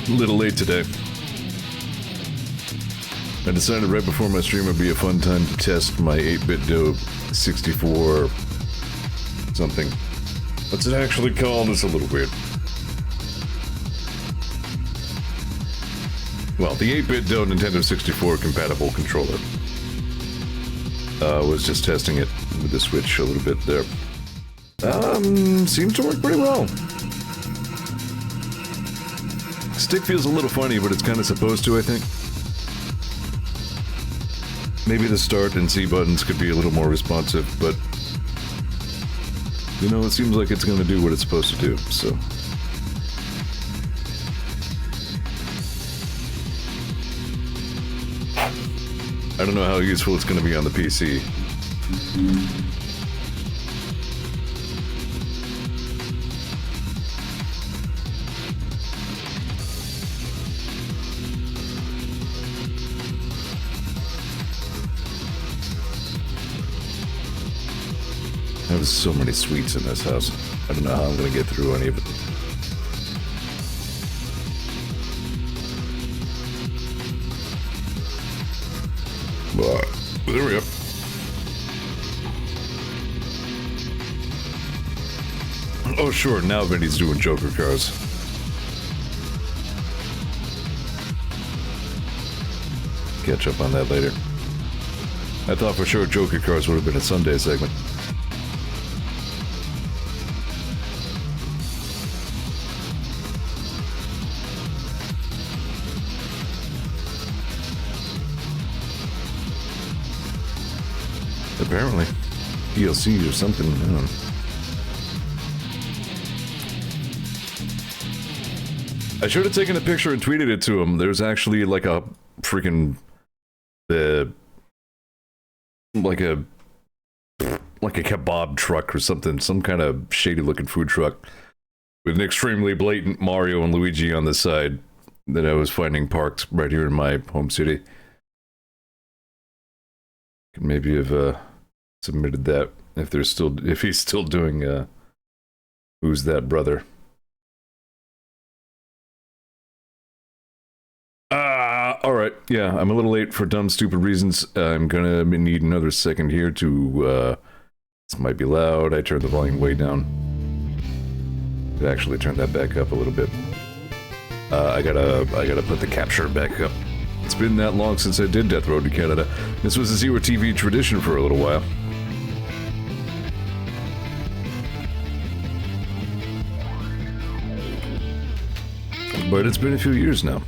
A little late today. I decided right before my stream would be a fun time to test my 8-bit dope 64 something. What's it actually called? It's a little weird. Well, the 8-bit dope Nintendo 64 compatible controller. Was just testing it with the Switch a little bit there. Seems to work pretty well. Stick feels a little funny, but it's kind of supposed to, I think. Maybe the start and C buttons could be a little more responsive, but... you know, it seems like it's going to do what it's supposed to do, so... I don't know how useful it's going to be on the PC. There's so many sweets in this house. I don't know how I'm gonna get through any of it. But there we go. Oh sure, now Vinny's doing Joker cars. Catch up on that later. I thought for sure Joker cars would have been a Sunday segment. Apparently. DLC or something, I don't know. I should have taken a picture and tweeted it to him. There's actually like a freaking... like a kebab truck or something. Some kind of shady looking food truck. With an extremely blatant Mario and Luigi on the side. That I was finding parked right here in my home city. Could maybe have, submitted that if he's still doing Who's That Brother. Alright, yeah, I'm a little late for dumb stupid reasons. I'm gonna need another second here to this might be loud. I turned the volume way down. Could actually turn that back up a little bit. I gotta put the capture back up. It's been that long since I did Death Road to Canada. This was a Zeor TV tradition for a little while. But it's been a few years now.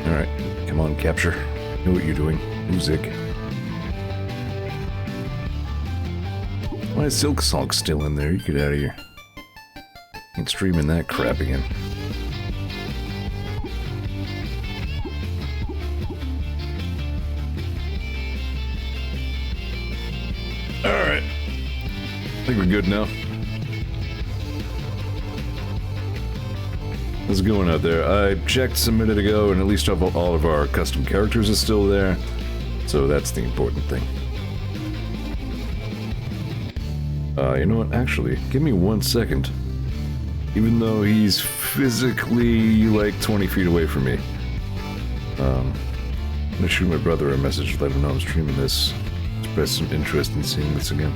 Alright, come on, capture. Know what you're doing. Music. Why is Silk Song still in there? You get out of here. Ain't streaming that crap again. Alright. I think we're good now. How's it going out there? I checked a minute ago and at least all of our custom characters are still there. So that's the important thing. You know what? Actually, give me 1 second. Even though he's physically like 20 feet away from me. I'm gonna shoot my brother a message, let him know I'm streaming this. Express some interest in seeing this again.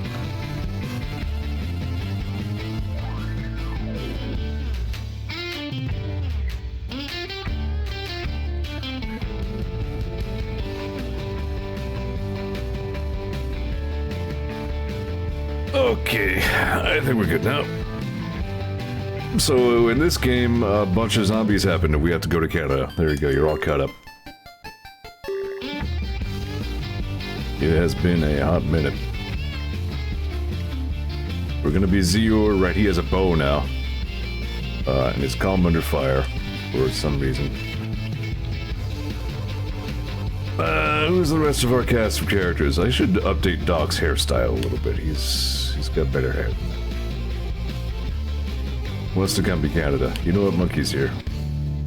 Okay, I think we're good now. So, in this game, a bunch of zombies happened and we have to go to Canada. There you go, you're all caught up. It has been a hot minute. We're gonna be Zeor, right? He has a bow now. And it's calm under fire, for some reason. Who's the rest of our cast of characters? I should update Doc's hairstyle a little bit. He's got better hair. Wants to come to Canada. You know what? Monkey's here.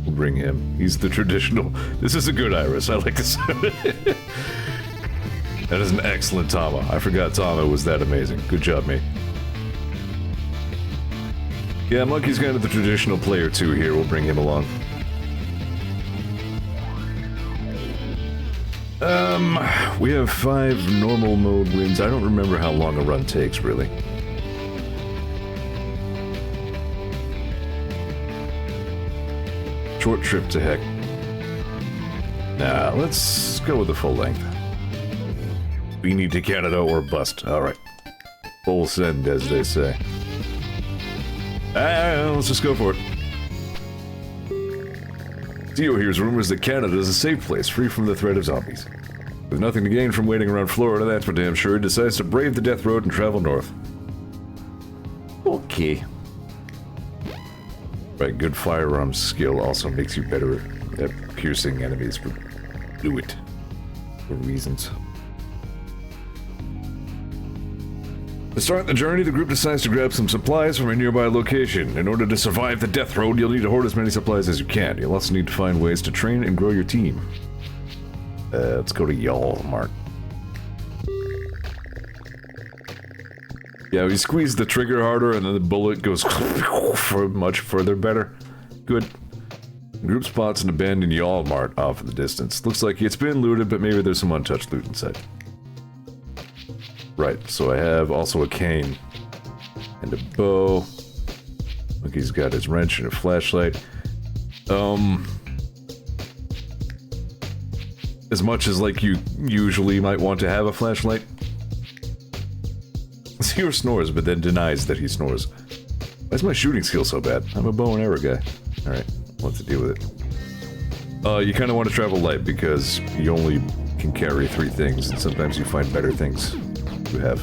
We'll bring him. He's the traditional... This is a good Iris. I like this. That is an excellent Tama. I forgot Tama was that amazing. Good job, mate. Yeah, Monkey's kind of the traditional player too here. We'll bring him along. We have 5 normal mode wins. I don't remember how long a run takes, really. Short trip to heck. Nah, let's go with the full length. We need to Canada or bust. Alright. Full send, as they say. Let's just go for it. Zeor hears rumors that Canada is a safe place, free from the threat of zombies. With nothing to gain from waiting around Florida, that's for damn sure, he decides to brave the death road and travel north. Okay. Right, good firearms skill also makes you better at piercing enemies. Do it. For reasons. To start the journey, the group decides to grab some supplies from a nearby location. In order to survive the death road, you'll need to hoard as many supplies as you can. You'll also need to find ways to train and grow your team. Let's go to Walmart. Yeah, we squeeze the trigger harder and then the bullet goes for much further better. Good. The group spots an abandoned Walmart off in the distance. Looks like it's been looted, but maybe there's some untouched loot inside. Right, so I have also a cane and a bow. Look, he's got his wrench and a flashlight. As much as, like, you usually might want to have a flashlight. Zeor snores, but then denies that he snores. Why is my shooting skill so bad? I'm a bow and arrow guy. Alright, we'll have to deal with it. You kind of want to travel light because you only can carry 3 things, and sometimes you find better things to have.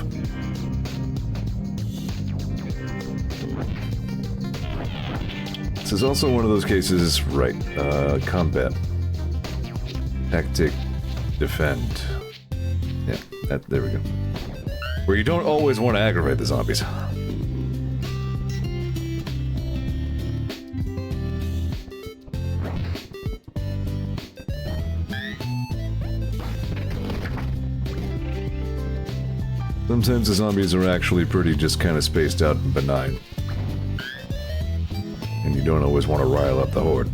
This is also one of those cases, right, combat. Tactic, defend. Yeah, there we go. Where you don't always want to aggravate the zombies. Sometimes the zombies are actually pretty just kind of spaced out and benign. And you don't always want to rile up the horde.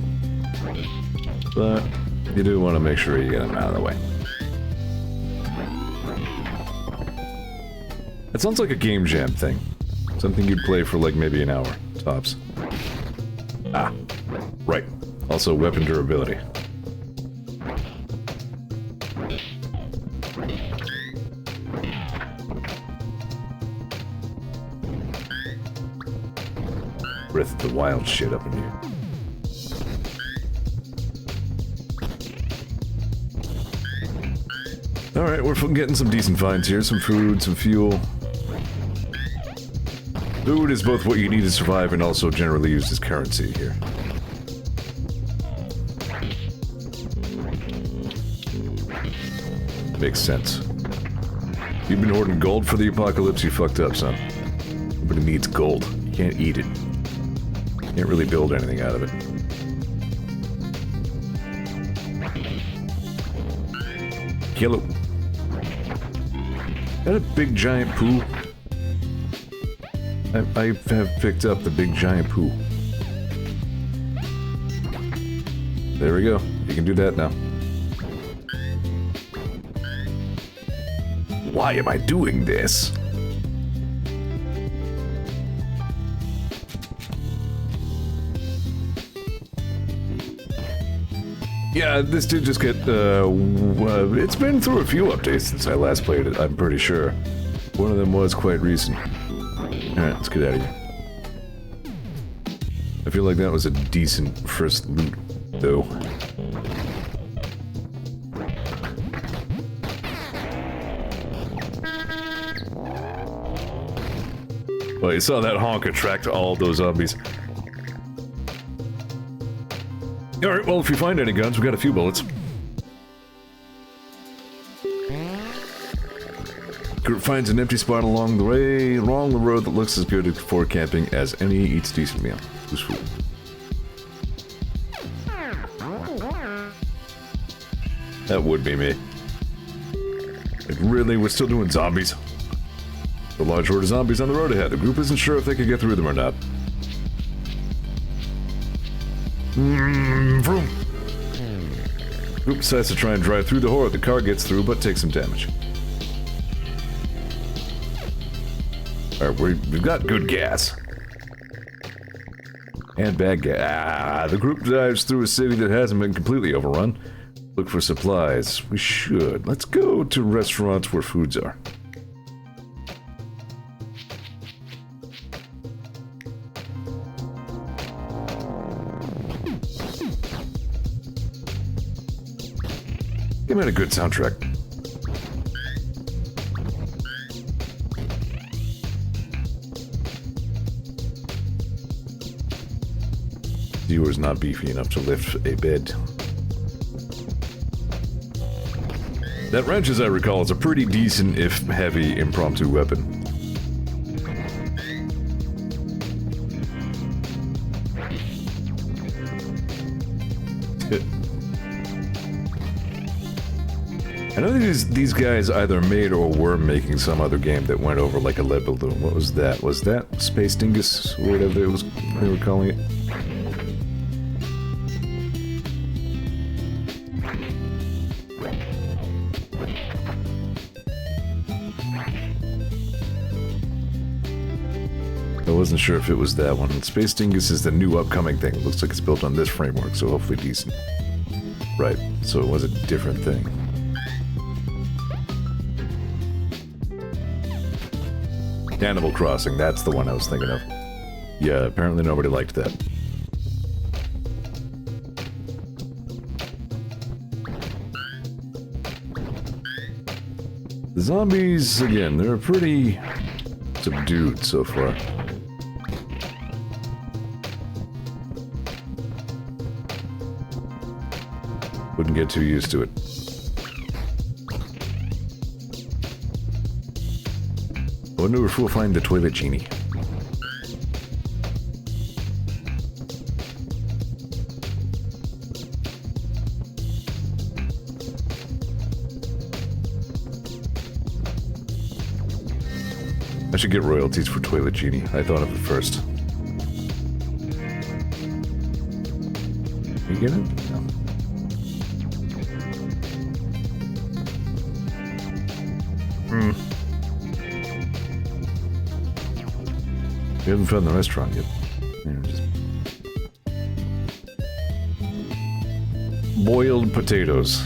But you do want to make sure you get them out of the way. It sounds like a game jam thing. Something you'd play for like maybe an hour, tops. Ah, right. Also weapon durability. Breath the wild shit up in here. Alright, we're getting some decent finds here. Some food, some fuel. Food is both what you need to survive and also generally used as currency here. Makes sense. You've been hoarding gold for the apocalypse, you fucked up, son. Nobody needs gold. You can't eat it. You can't really build anything out of it. Kill it. Is that a big giant poo? I have picked up the big giant poo. There we go. You can do that now. Why am I doing this? Yeah, this did just get, it's been through a few updates since I last played it, I'm pretty sure. One of them was quite recent. Alright, let's get out of here. I feel like that was a decent first loot, though. Well, you saw that honk attract all those zombies. Alright, well, if you find any guns, we got a few bullets. Group finds an empty spot along the road that looks as good for camping as any eats decent meal. Who's food? That would be me. Like, really? We're still doing zombies? The large horde of zombies on the road ahead. The group isn't sure if they can get through them or not. Vroom. The group decides to try and drive through the horde. The car gets through, but takes some damage. Alright, we've got good gas. And bad gas. The group drives through a city that hasn't been completely overrun. Look for supplies. We should. Let's go to restaurants where foods are. Give me a good soundtrack. Zeor's not beefy enough to lift a bed. That wrench, as I recall, is a pretty decent, if heavy, impromptu weapon. I know these guys either made or were making some other game that went over like a lead balloon. What was that? Was that Space Dingus or whatever they were calling it? I wasn't sure if it was that one. Space Dingus is the new upcoming thing. It looks like it's built on this framework, so hopefully decent. Right, so it was a different thing. Animal Crossing, that's the one I was thinking of. Yeah, apparently nobody liked that. The zombies, again, they're pretty subdued so far. Wouldn't get too used to it. I wonder if we'll find the toilet genie. I should get royalties for toilet genie. I thought of it first. You get it? No. We haven't found the restaurant yet. Yeah, just... Boiled potatoes.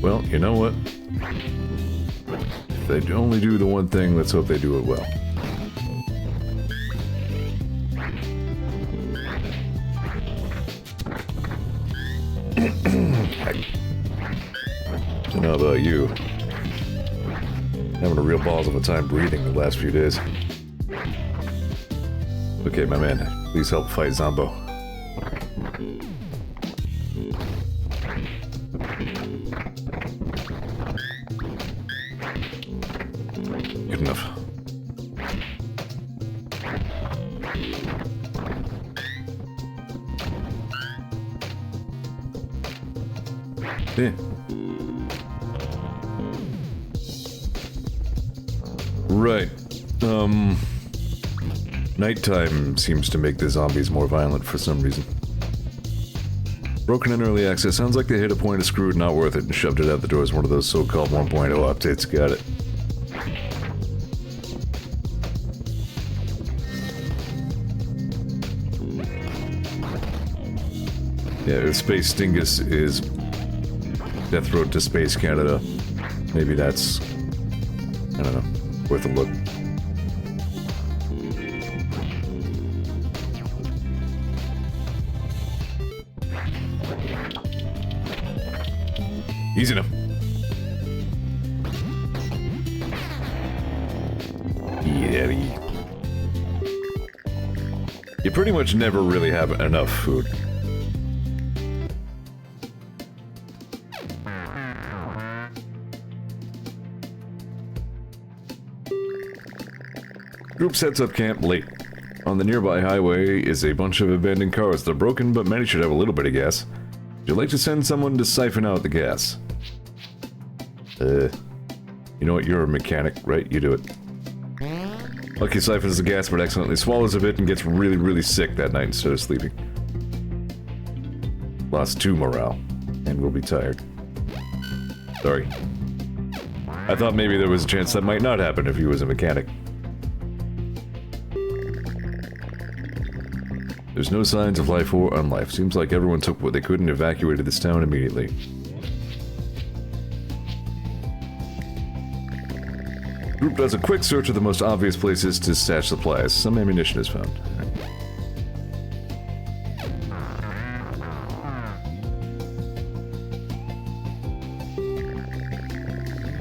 Well, you know what? If they only do the one thing, let's hope they do it well. I don't know about you. Having a real balls of a time breathing the last few days. Okay, my man, please help fight Zombo. Good enough. Yeah. Right. Nighttime seems to make the zombies more violent for some reason. Broken in early access. Sounds like they hit a point of screwed, not worth it, and shoved it out the door as one of those so-called 1.0 updates. Got it. Yeah, if Space Dingus is Death Road to Space Canada, maybe that's, I don't know, worth a look. Easy enough. Yeah. You pretty much never really have enough food. Group sets up camp late. On the nearby highway is a bunch of abandoned cars. They're broken, but many should have a little bit of gas. Would you like to send someone to siphon out the gas? You know what? You're a mechanic, right? You do it. Lucky siphons the gas, but accidentally swallows a bit and gets really, really sick that night instead of sleeping. Lost 2 morale, and will be tired. Sorry. I thought maybe there was a chance that might not happen if he was a mechanic. There's no signs of life or unlife. Seems like everyone took what they could and evacuated this town immediately. Group does a quick search of the most obvious places to stash supplies. Some ammunition is found.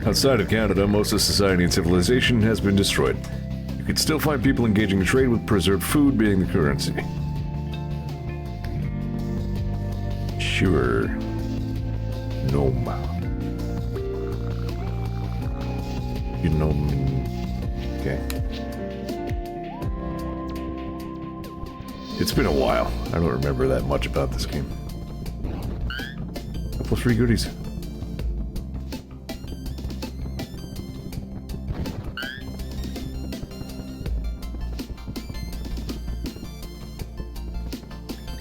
Outside of Canada, most of society and civilization has been destroyed. You can still find people engaging in trade, with preserved food being the currency. Sure. Gnome. You know. Okay. It's been a while. I don't remember that much about this game. Couple free goodies.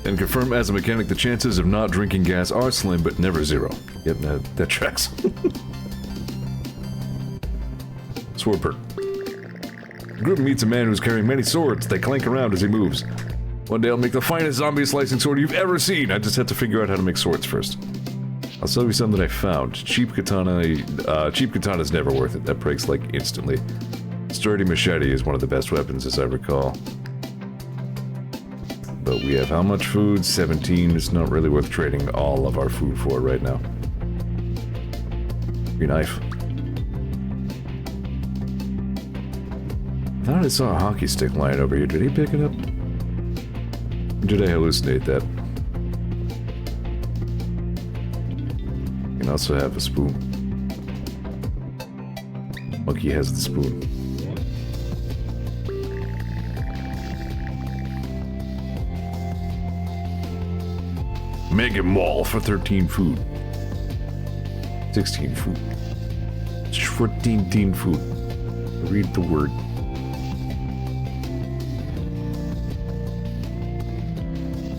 And confirm as a mechanic the chances of not drinking gas are slim, but never zero. Yep, that tracks. Sword perk. The group meets a man who's carrying many swords. They clank around as he moves. One day I'll make the finest zombie slicing sword you've ever seen. I just had to figure out how to make swords first. I'll sell you some that I found. Cheap katana's never worth it. That breaks like instantly. Sturdy machete is one of the best weapons as I recall. But we have how much food? 17. It's not really worth trading all of our food for right now. Free knife. I thought I saw a hockey stick lying over here. Did he pick it up? Or did I hallucinate that? You can also have a spoon. Monkey has the spoon. Mega Mall for 13 food. 16 food. 14 food. Read the word.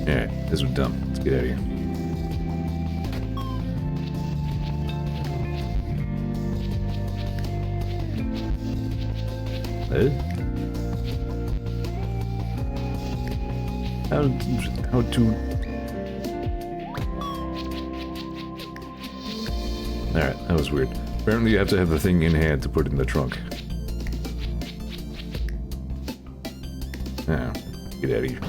Alright, this was dumb. Let's get out of here. How to... Alright, that was weird. Apparently you have to have the thing in hand to put in the trunk. Ah, get out of here.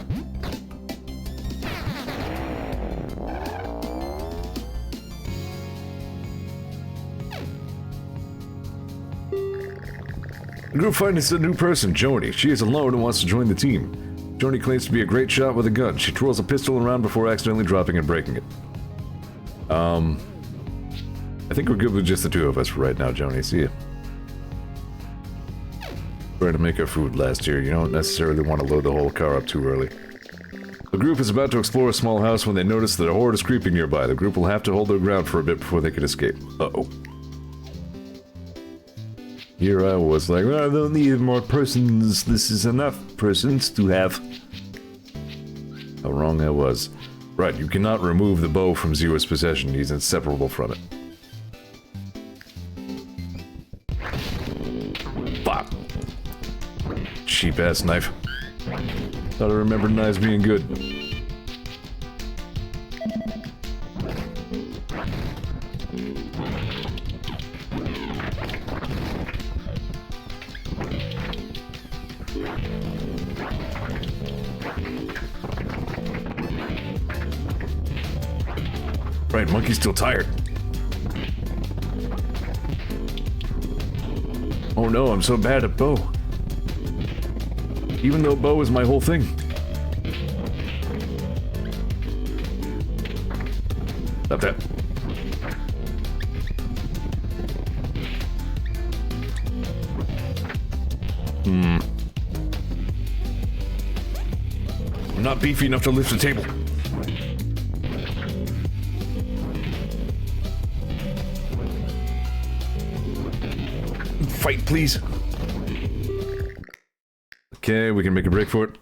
The group finds a new person, Joni. She is alone and wants to join the team. Joni claims to be a great shot with a gun. She twirls a pistol around before accidentally dropping and breaking it. I think we're good with just the two of us for right now, Joni. See ya. Trying to make our food last year. You don't necessarily want to load the whole car up too early. The group is about to explore a small house when they notice that a horde is creeping nearby. The group will have to hold their ground for a bit before they can escape. Uh-oh. Here I was like, I don't need more persons. This is enough persons to have. How wrong I was. Right, you cannot remove the bow from Zeor's possession. He's inseparable from it. Bop! Cheap-ass knife. Thought I remembered knives being good. Right, monkey's still tired. Oh no, I'm so bad at bow. Even though bow is my whole thing. Stop that. I'm not beefy enough to lift the table. fight, please. Okay, we can make a break for it.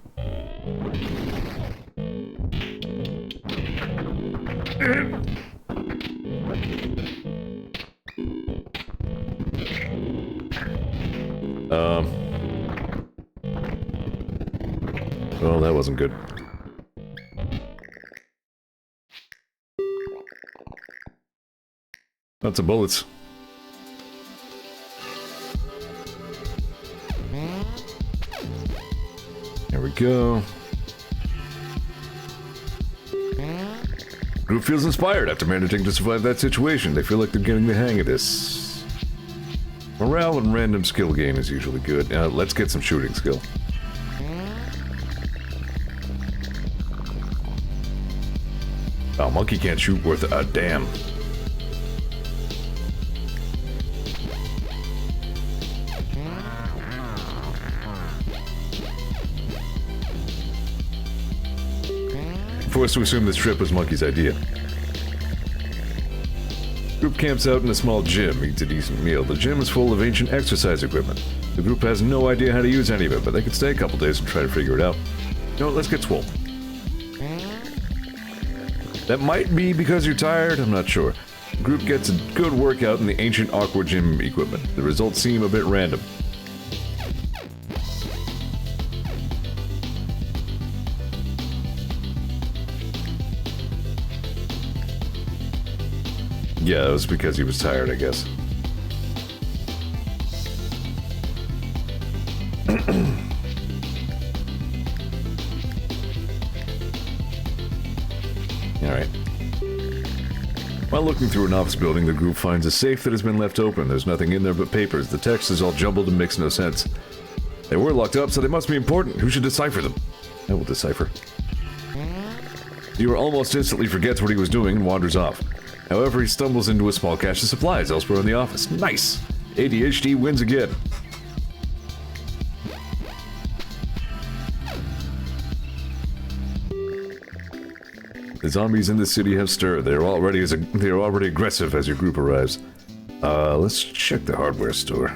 Well, that wasn't good. Lots of bullets. There we go. Group feels inspired after managing to survive that situation. They feel like they're getting the hang of this. Morale and random skill gain is usually good. Now, let's get some shooting skill. Oh, monkey can't shoot worth a damn. Forced to assume this trip was Monkey's idea. Group camps out in a small gym, eats a decent meal. The gym is full of ancient exercise equipment. The group has no idea how to use any of it, but they could stay a couple days and try to figure it out. You know what, let's get swole. That might be because you're tired, I'm not sure. The group gets a good workout in the ancient aqua gym equipment. The results seem a bit random. Yeah, it was because he was tired, I guess. Alright. While looking through an office building, the group finds a safe that has been left open. There's nothing in there but papers. The text is all jumbled and makes no sense. They were locked up, so they must be important. Who should decipher them? I will decipher. Zeor almost instantly forgets what he was doing and wanders off. However, he stumbles into a small cache of supplies elsewhere in the office. Nice! ADHD wins again. The zombies in the city have stirred. They are already aggressive as your group arrives. Let's check the hardware store.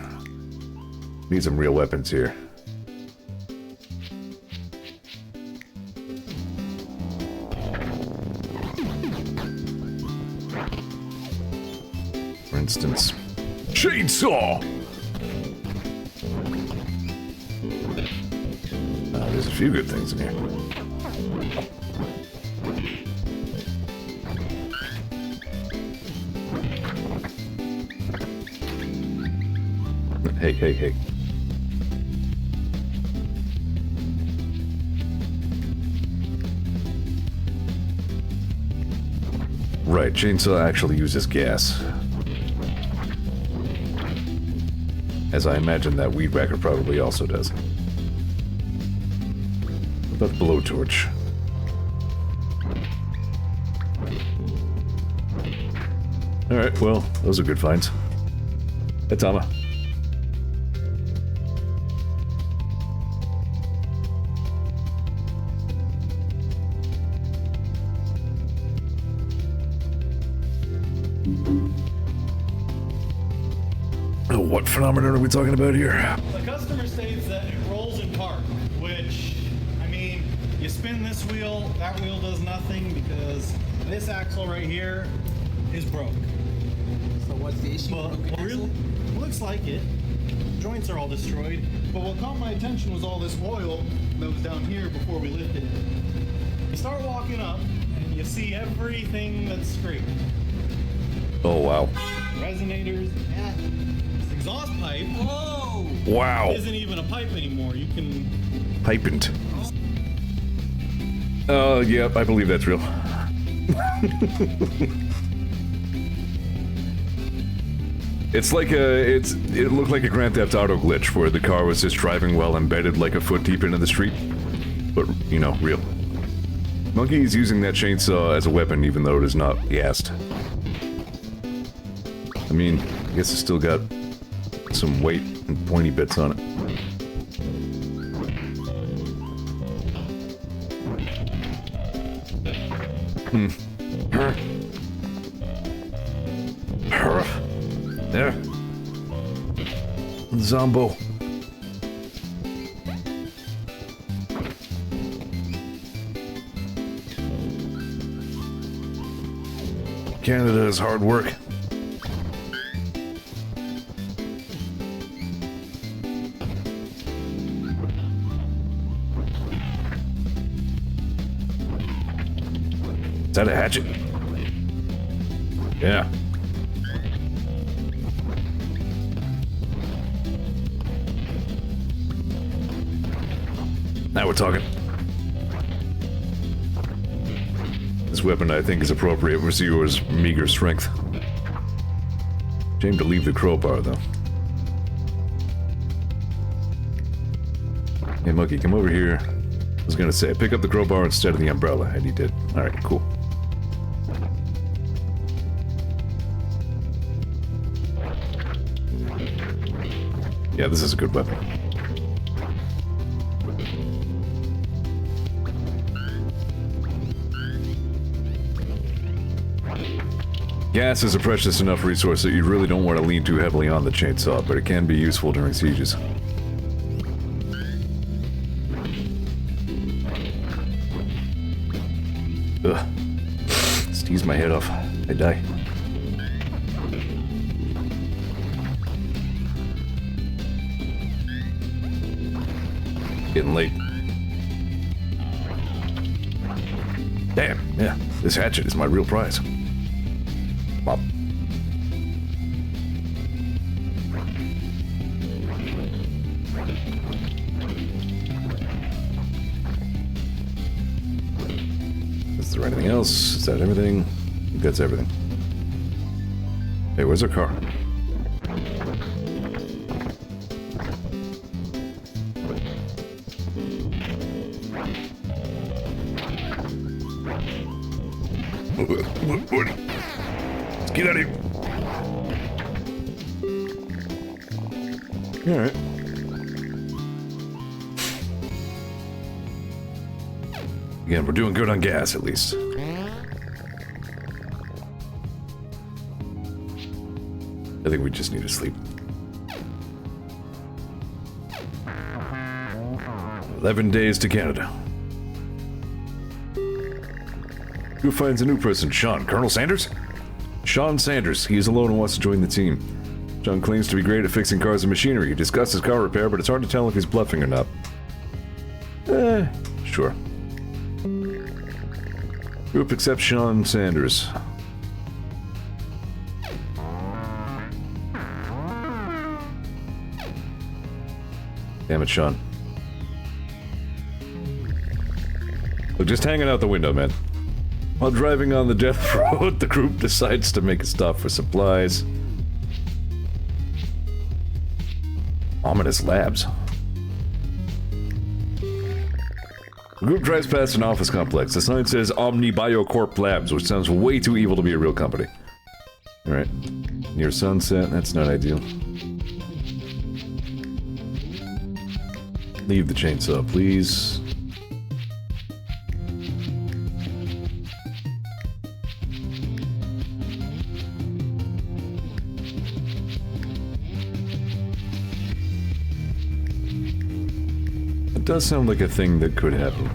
Need some real weapons here. For instance, chainsaw! There's a few good things in here. Hey. Right, chainsaw actually uses gas. As I imagine that weed whacker probably also does. What about blowtorch? Alright, well, those are good finds. Hey, Tama. What phenomenon are we talking about here? The customer states that it rolls in park, which, I mean, you spin this wheel, that wheel does nothing because this axle right here is broke. So what's the issue? Well, really, looks like it. Joints are all destroyed. But what caught my attention was all this oil that was down here before we lifted it. You start walking up and you see everything that's scraped. Oh, wow. Resonators, this exhaust pipe. Whoa! Wow. Isn't even a pipe anymore. You can. Pipant. Yeah, I believe that's real. It's like it looked like a Grand Theft Auto glitch where the car was just driving well embedded like a foot deep into the street. But, you know, real. Monkey is using that chainsaw as a weapon even though it is not gassed. I mean, I guess it's still got some weight and pointy bits on it. There. Zombo. Canada is hard work. Is that a hatchet? Yeah. Now we're talking. This weapon, I think, is appropriate for Zeor's meager strength. Shame to leave the crowbar, though. Hey, Monkey, come over here. I was gonna say, pick up the crowbar instead of the umbrella, and he did. Alright, cool. Yeah, this is a good weapon. Gas is a precious enough resource that you really don't want to lean too heavily on the chainsaw, but it can be useful during sieges. Ugh. Sneeze my head off. I die. Getting late. Damn, yeah. This hatchet is my real prize. Bob. Is there anything else? Is that everything? I think that's everything. Hey, where's our car? What? Let's get out of here. Alright. Again, we're doing good on gas, at least. I think we just need to sleep. 11 days to Canada. Who finds a new person? Sean. Colonel Sanders? Sean Sanders. He is alone and wants to join the team. Sean claims to be great at fixing cars and machinery. He discusses car repair, but it's hard to tell if he's bluffing or not. Sure. Group accepts Sean Sanders. Damn it, Sean. Look, just hanging out the window, man. While driving on the death road, the group decides to make a stop for supplies. Ominous labs. The group drives past an office complex. The sign says Omni Biocorp Labs, which sounds way too evil to be a real company. Alright. Near sunset, that's not ideal. Leave the chainsaw, please. It does sound like a thing that could happen.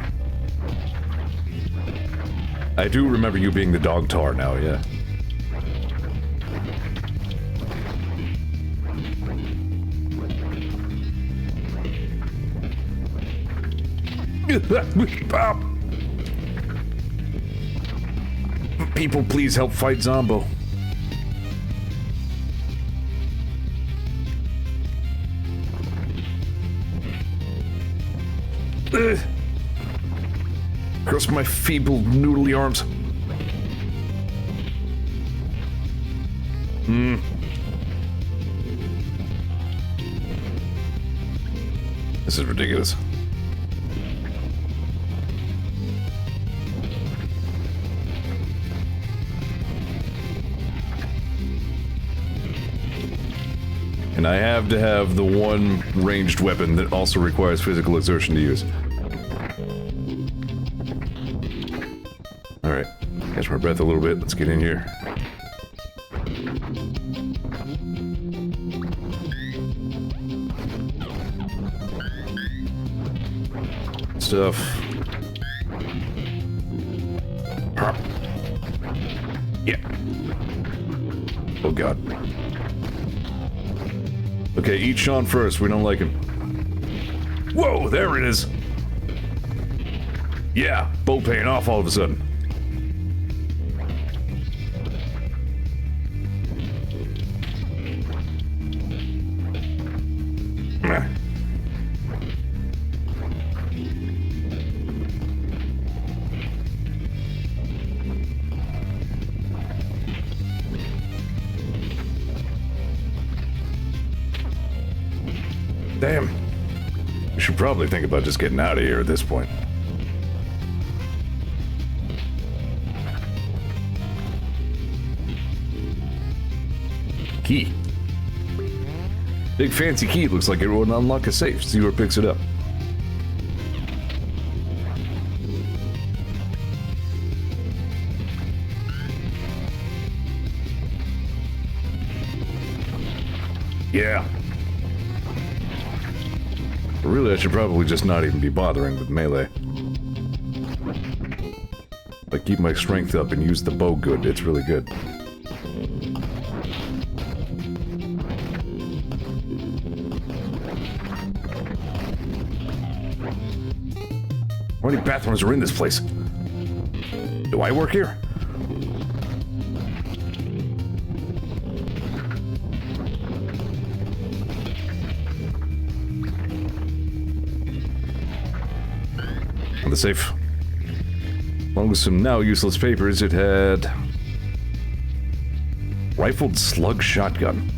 I do remember you being the dog tar now, yeah. People, please help fight Zombo. Cross my feeble, noodly arms. This is ridiculous. And I have to have the one ranged weapon that also requires physical exertion to use. Alright, catch my breath a little bit, let's get in here. Stuff. Huh. Yeah. Oh god. Okay, eat Sean first. We don't like him. Whoa, there it is. Yeah, boat paying off all of a sudden. Meh. Damn. We should probably think about just getting out of here at this point. Key. Big fancy key, looks like it would unlock a safe. Zeor picks it up. Yeah. Really, I should probably just not even be bothering with melee. If I keep my strength up and use the bow good, it's really good. How many bathrooms are in this place? Do I work here? On the safe. Along with some now useless papers, it had... Rifled slug shotgun.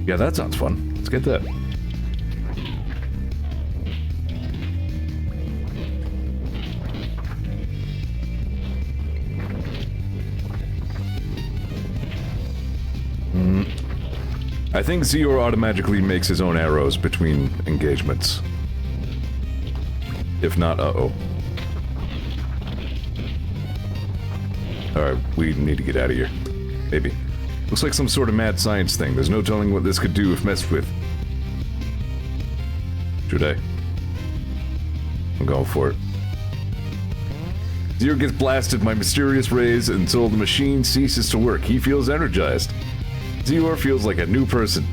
Yeah, that sounds fun. Let's get that. I think Zeor automatically makes his own arrows between engagements. If not, uh-oh. Alright, we need to get out of here. Maybe. Looks like some sort of mad science thing. There's no telling what this could do if messed with. Should I? I'm going for it. Zeor gets blasted by mysterious rays until the machine ceases to work. He feels energized. Zeor feels like a new person.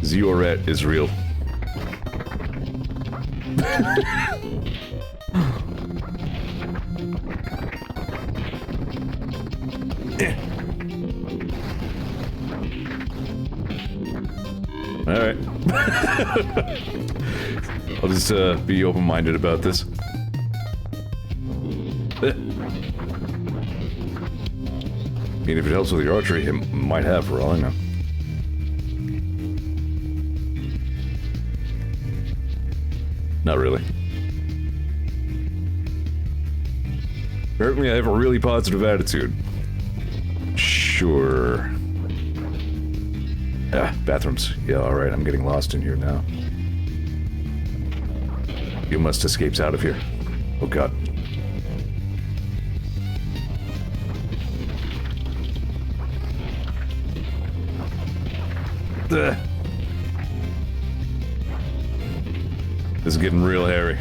Zeorette is real. Alright. I'll just be open-minded about this. I mean, if it helps with your archery, it might have, for all I know. Not really. Apparently I have a really positive attitude. Sure. Ah, bathrooms. Yeah, alright, I'm getting lost in here now. You must escape out of here. Oh god. Ugh. This is getting real hairy.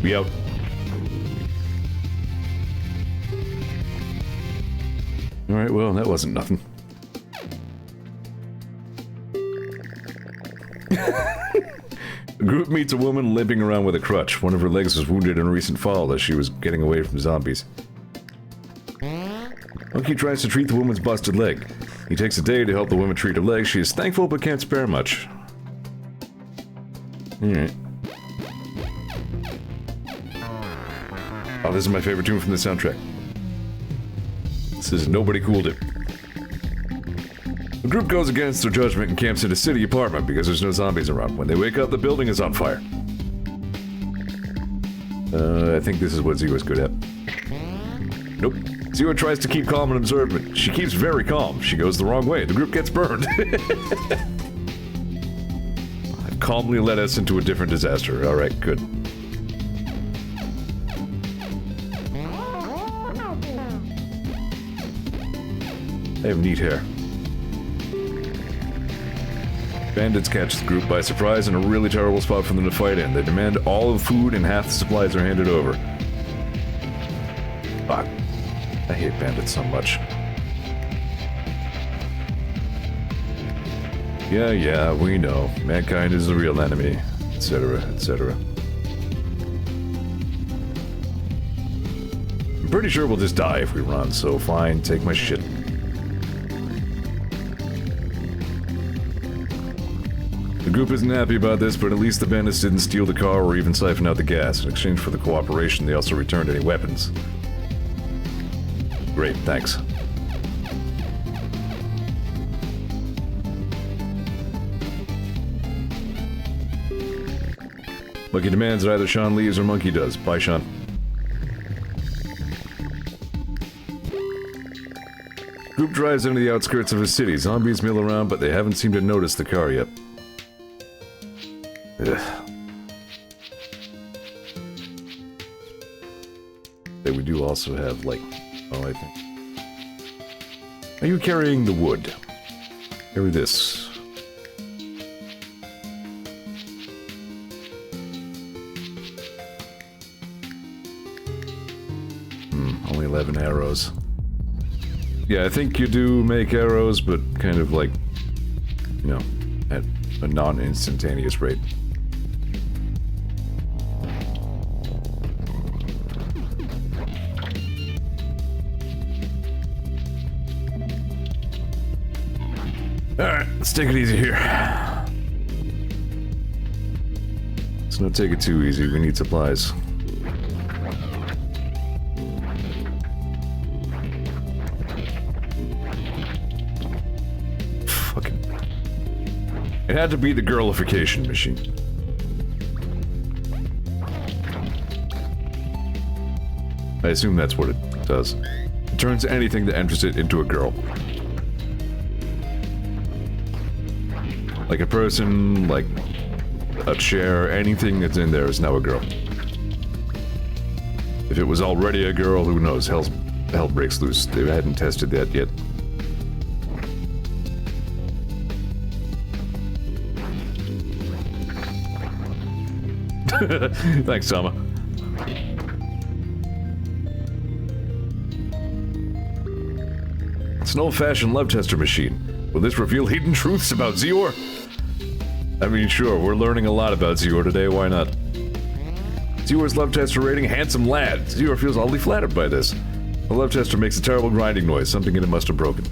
We out. Alright, well, that wasn't nothing. The group meets a woman limping around with a crutch. One of her legs was wounded in a recent fall as she was getting away from zombies. Monkey tries to treat the woman's busted leg. He takes a day to help the woman treat her leg. She is thankful but can't spare much. Alright. Oh, this is my favorite tune from the soundtrack. This is Nobody Cooled It. The group goes against their judgment and camps in a city apartment because there's no zombies around. When they wake up, the building is on fire. I think this is what Zeor's good at. Nope. Zeor tries to keep calm and observant. She keeps very calm. She goes the wrong way. The group gets burned. calmly led us into a different disaster. Alright, good. They have neat hair. Bandits catch the group by surprise in a really terrible spot for them to fight in. They demand all of the food and half the supplies are handed over. Fuck. I hate bandits so much. Yeah, we know. Mankind is the real enemy, etc., etc. I'm pretty sure we'll just die if we run, so fine, take my shit. The group isn't happy about this, but at least the bandits didn't steal the car or even siphon out the gas. In exchange for the cooperation, they also returned any weapons. Great, thanks. Monkey demands that either Sean leaves or Monkey does. Bye, Sean. Group drives into the outskirts of a city. Zombies mill around, but they haven't seemed to notice the car yet. Ugh. But we do also have, like... Oh, I think... Are you carrying the wood? Carry this. Only 11 arrows. Yeah, I think you do make arrows, but kind of like, you know, at a non-instantaneous rate. Alright, let's take it easy here. Let's not take it too easy, we need supplies. It had to be the girlification machine. I assume that's what it does. It turns anything that enters it into a girl. Like a person, like a chair, anything that's in there is now a girl. If it was already a girl, who knows? Hell breaks loose. They hadn't tested that yet. Thanks, Sama. It's an old-fashioned love tester machine. Will this reveal hidden truths about Zeor? I mean, sure, we're learning a lot about Zeor today, why not? Zeor's love tester rating, handsome lad. Zeor feels oddly flattered by this. The love tester makes a terrible grinding noise, something in it must have broken.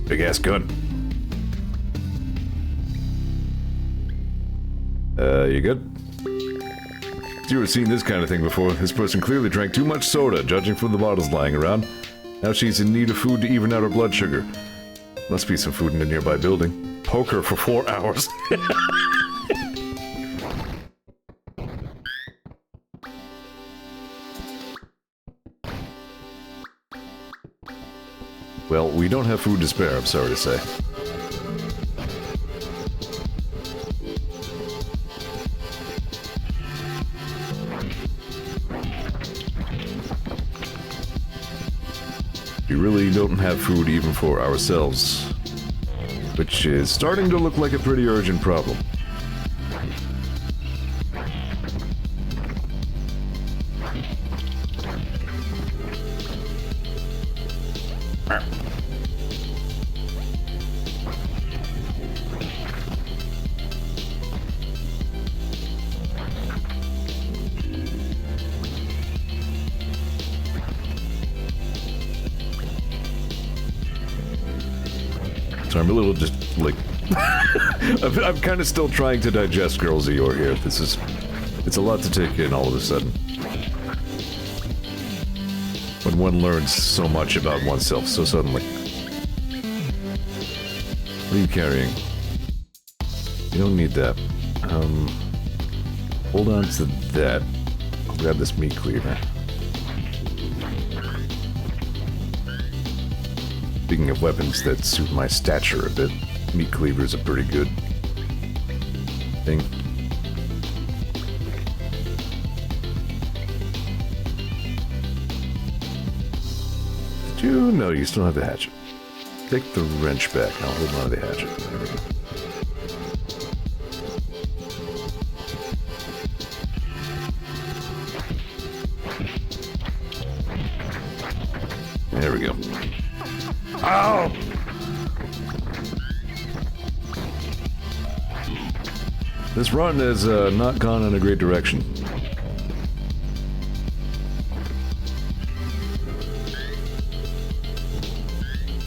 Big-ass gun. You good? Zeor's seen this kind of thing before. This person clearly drank too much soda, judging from the bottles lying around. Now she's in need of food to even out her blood sugar. Must be some food in a nearby building. Poke her for 4 hours. Well, we don't have food to spare, I'm sorry to say. We really don't have food even for ourselves, which is starting to look like a pretty urgent problem. So I'm a little just, like... I'm kind of still trying to digest Girl Zeor here. It's a lot to take in all of a sudden. When one learns so much about oneself so suddenly. What are you carrying? You don't need that. Hold on to that. I'll grab this meat cleaver. Speaking of weapons that suit my stature a bit. Meat cleaver is a pretty good thing. Did you? No, you still have the hatchet. Take the wrench back. I'll hold on to the hatchet. There we go. There we go. Ow! This run has not gone in a great direction.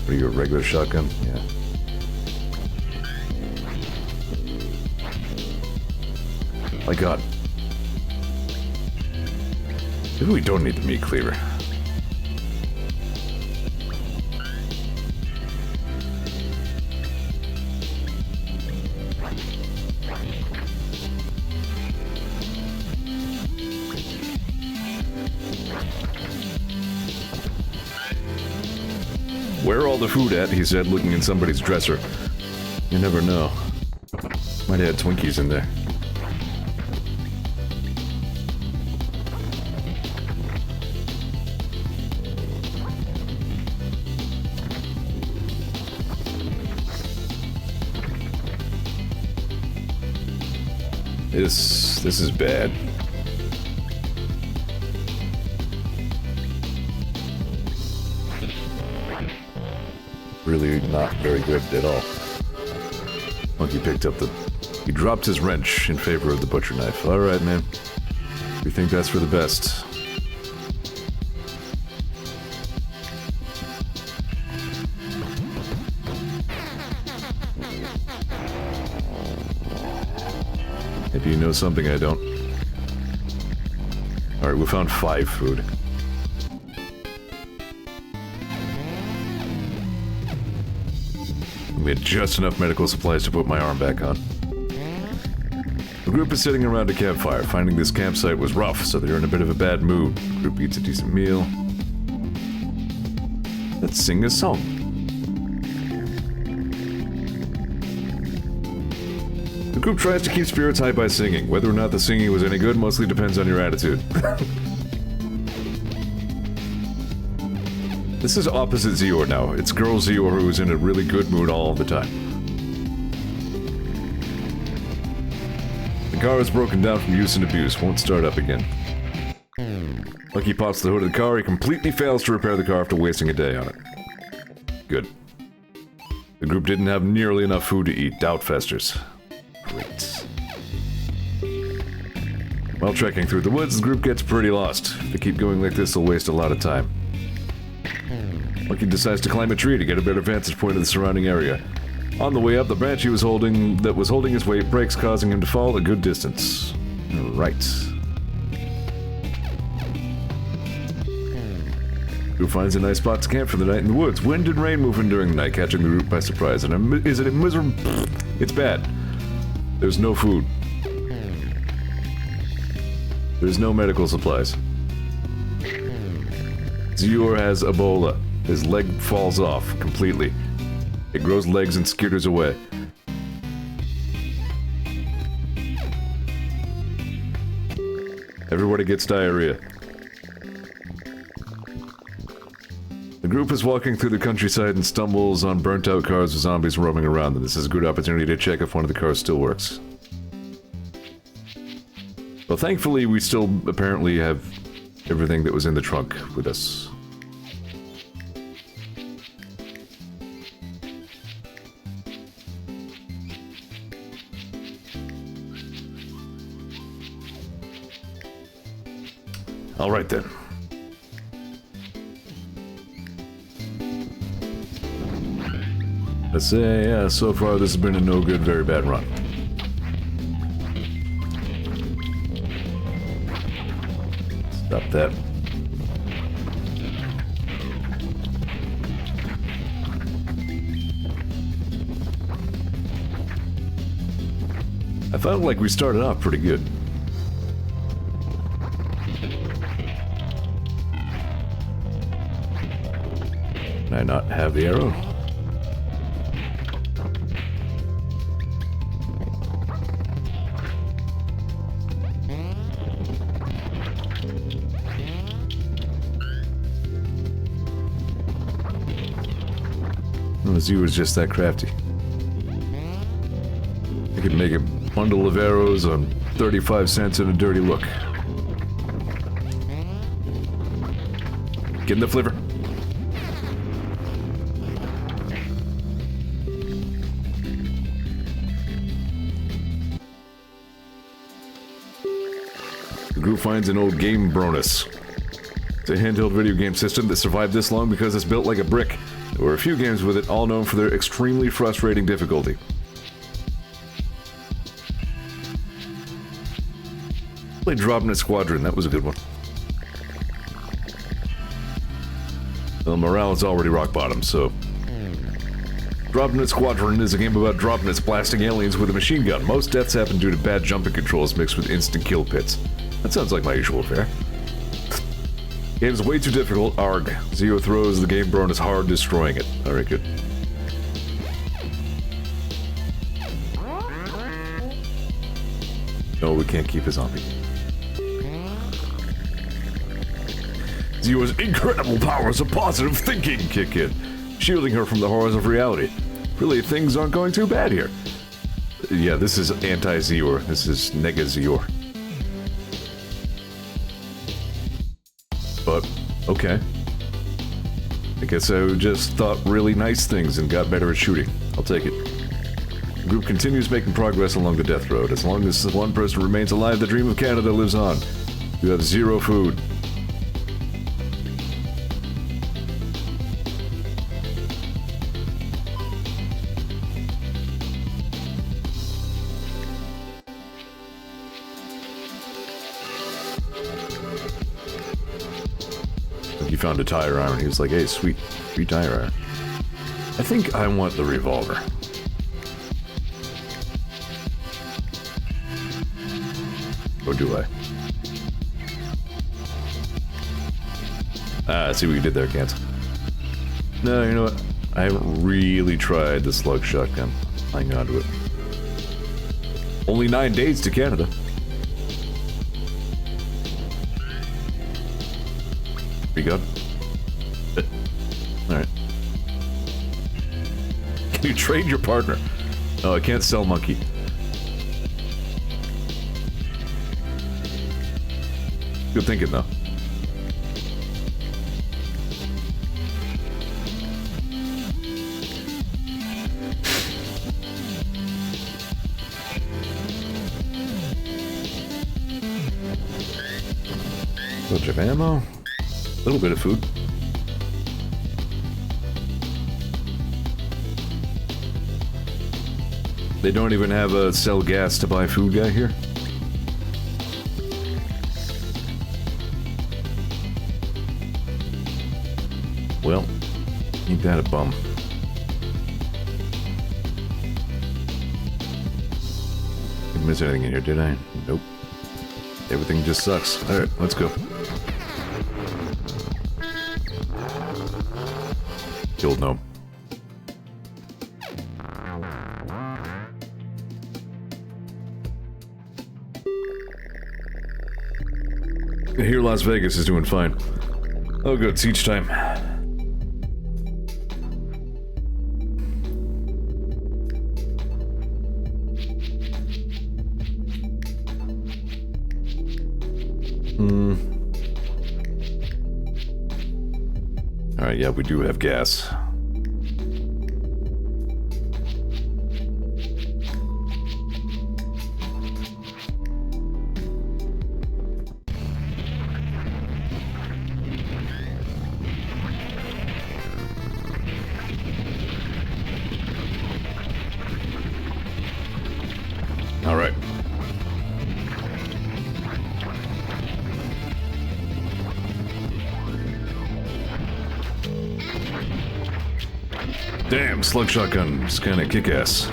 What are you, a regular shotgun? Yeah. My god. Maybe we don't need the meat cleaver. Where all the food at? He said, looking in somebody's dresser. You never know. Might have had Twinkies in there. This is bad. Really not very good at all. Monkey picked up he dropped his wrench in favor of the butcher knife. Alright, man. We think that's for the best. Maybe you know something I don't. Alright, we found 5 food. We had just enough medical supplies to put my arm back on. The group is sitting around a campfire. Finding this campsite was rough, so they're in a bit of a bad mood. The group eats a decent meal. Let's sing a song. The group tries to keep spirits high by singing. Whether or not the singing was any good mostly depends on your attitude. This is opposite Zeor now. It's girl Zeor who's in a really good mood all the time. The car is broken down from use and abuse. Won't start up again. Lucky pops the hood of the car. He completely fails to repair the car after wasting a day on it. Good. The group didn't have nearly enough food to eat. Doubt festers. Great. While trekking through the woods, the group gets pretty lost. If they keep going like this, they'll waste a lot of time. Lucky decides to climb a tree to get a better vantage point of the surrounding area. On the way up, the branch he was holding his weight breaks, causing him to fall a good distance. Right. Who finds a nice spot to camp for the night in the woods. Wind and rain moving during the night, catching the group by surprise. And is it a miserable? It's bad. There's no food. There's no medical supplies. Zeor has Ebola. His leg falls off completely. It grows legs and skitters away. Everybody gets diarrhea. The group is walking through the countryside and stumbles on burnt-out cars with zombies roaming around them. This is a good opportunity to check if one of the cars still works. Well, thankfully, we still apparently have everything that was in the trunk with us. All right, then. Let's say, yeah, so far this has been a no good, very bad run. Stop that. I felt like we started off pretty good. Can I not have the arrow? Oh, Zeor is just that crafty. I could make a bundle of arrows on 35 cents and a dirty look. Get in the flivver. The group finds an old game bonus. It's a handheld video game system that survived this long because it's built like a brick. There were a few games with it, all known for their extremely frustrating difficulty. Played Dropnet Squadron, that was a good one. Well, morale is already rock bottom, so... Dropnet Squadron is a game about dropnets blasting aliens with a machine gun. Most deaths happen due to bad jumping controls mixed with instant kill pits. That sounds like my usual fare. Game's way too difficult, arg. Zeor throws the game bonus hard, destroying it. Alright, good. No, we can't keep a zombie. Zeor's incredible powers of positive thinking kick in, shielding her from the horrors of reality. Really, things aren't going too bad here. Yeah, this is anti-Zeor. This is nega-Zeor. But, okay. I guess I just thought really nice things and got better at shooting. I'll take it. The group continues making progress along the death road. As long as one person remains alive, the dream of Canada lives on. You have zero food. He found a tire iron. He was like, hey, sweet, free tire iron. I think I want the revolver. Or do I? Ah, I see what you did there, Kent. No, you know what? I haven't really tried the slug shotgun. Hang on to it. Only 9 days to Canada. Be good. Alright. Can you trade your partner? Oh, I can't sell monkey. Good thinking, though. Bunch of ammo. A little bit of food. They don't even have a sell gas to buy food guy here. Well, ain't that a bum. Didn't miss anything in here, did I? Nope. Everything just sucks. Alright, let's go. Killed gnome. Here Las Vegas is doing fine. Oh good, siege time. Alright, yeah, we do have gas. Alright. Damn, slug shotgun is kinda kick-ass.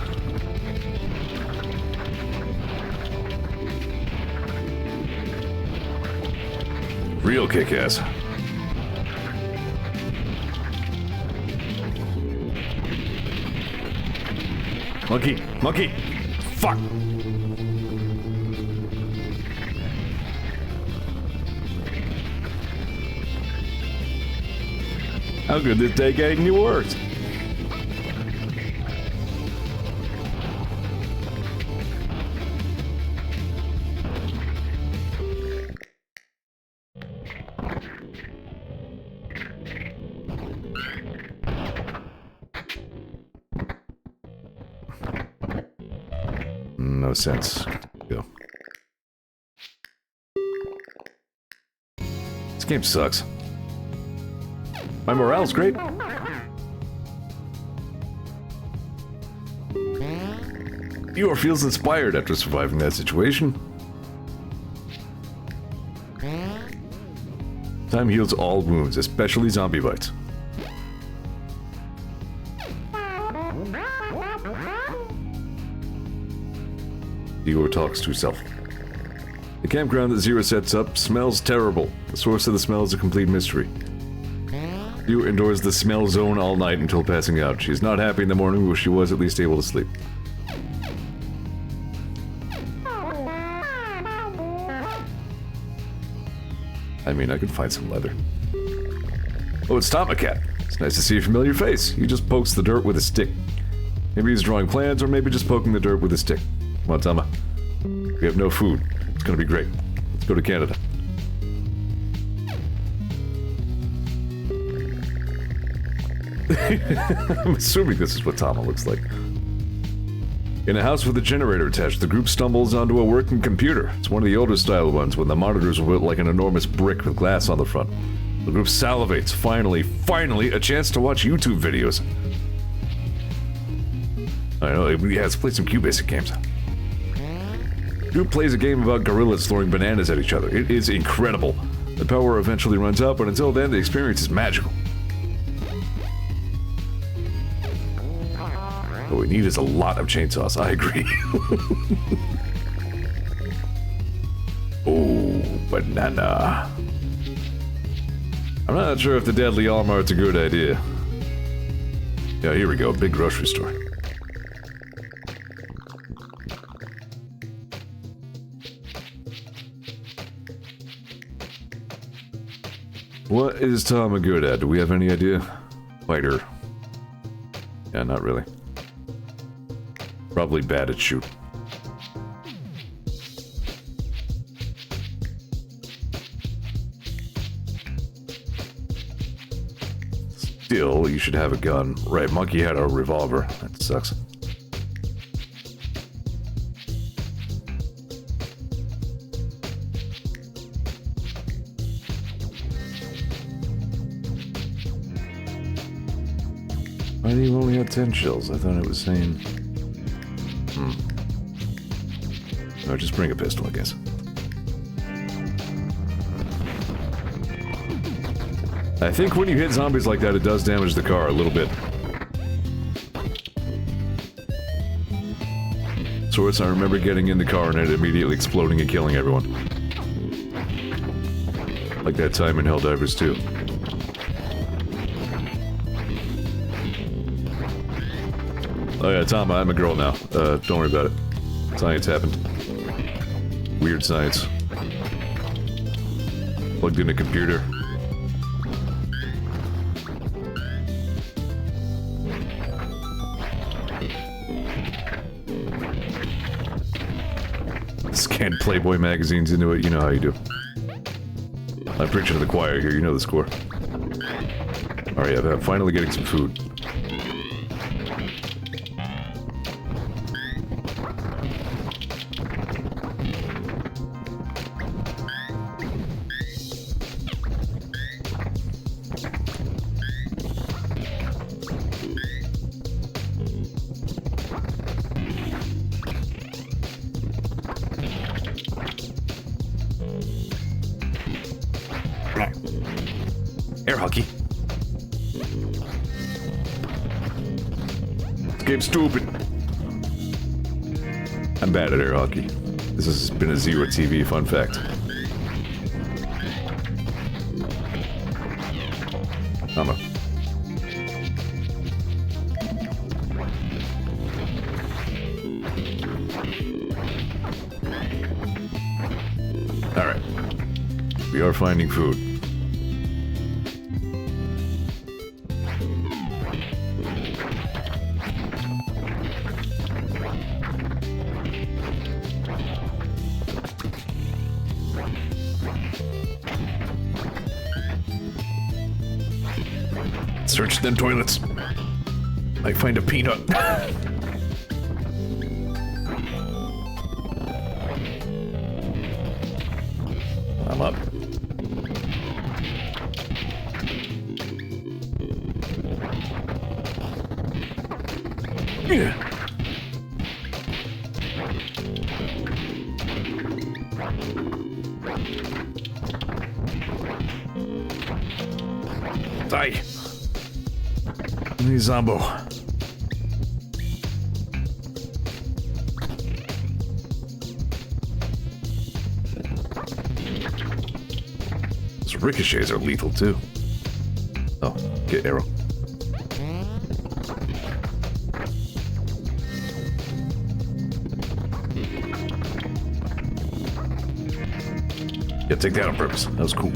Real kick-ass. Monkey! Monkey! Fuck! How could this day get any worse? No sense. Go. This game sucks. My morale's great. Zeor feels inspired after surviving that situation. Time heals all wounds, especially zombie bites. Zeor talks to herself. The campground that Zeor sets up smells terrible. The source of the smell is a complete mystery. Zeor endures the smell zone all night until passing out. She is not happy in the morning, but she was at least able to sleep. I mean, I could find some leather. Oh, it's Tomacat. It's nice to see a familiar face. He just pokes the dirt with a stick. Maybe he's drawing plans, or maybe just poking the dirt with a stick. Come on, Tama. We have no food. It's gonna be great. Let's go to Canada. I'm assuming this is what Tama looks like. In a house with a generator attached, the group stumbles onto a working computer. It's one of the older style ones, when the monitors were built like an enormous brick with glass on the front. The group salivates. Finally, a chance to watch YouTube videos. I know, yeah, let's play some Q-Basic games. The group plays a game about gorillas throwing bananas at each other. It is incredible. The power eventually runs out, but until then, the experience is magical. What we need is a lot of chainsaws, I agree. Oh, banana. I'm not sure if the deadly arm art's a good idea. Yeah, here we go, big grocery store. What is Tama good at? Do we have any idea? Fighter. Yeah, not really. Probably bad at shoot. Still, you should have a gun. Right, Monkey had a revolver. That sucks. Why do you only have 10 shells? I thought it was saying... No, just bring a pistol, I guess. I think when you hit zombies like that, it does damage the car a little bit. Source, I remember getting in the car and it immediately exploding and killing everyone. Like that time in Helldivers 2. Oh yeah, Tom, I'm a girl now. Don't worry about it. Science happened. Weird science. Plugged in a computer. Scanned Playboy magazines into it, you know how you do. I'm preaching to the choir here, you know the score. Alright, yeah, I'm finally getting some food. Air hockey. This game's stupid. I'm bad at air hockey. This has been a Zeor TV fun fact. Mama. Alright. We are finding food. Search them toilets. Might find a peanut. I'm up. Yeah. Die. Hey, Zombo. Those ricochets are lethal too. Oh, get arrow. Yeah, take that on purpose. That was cool.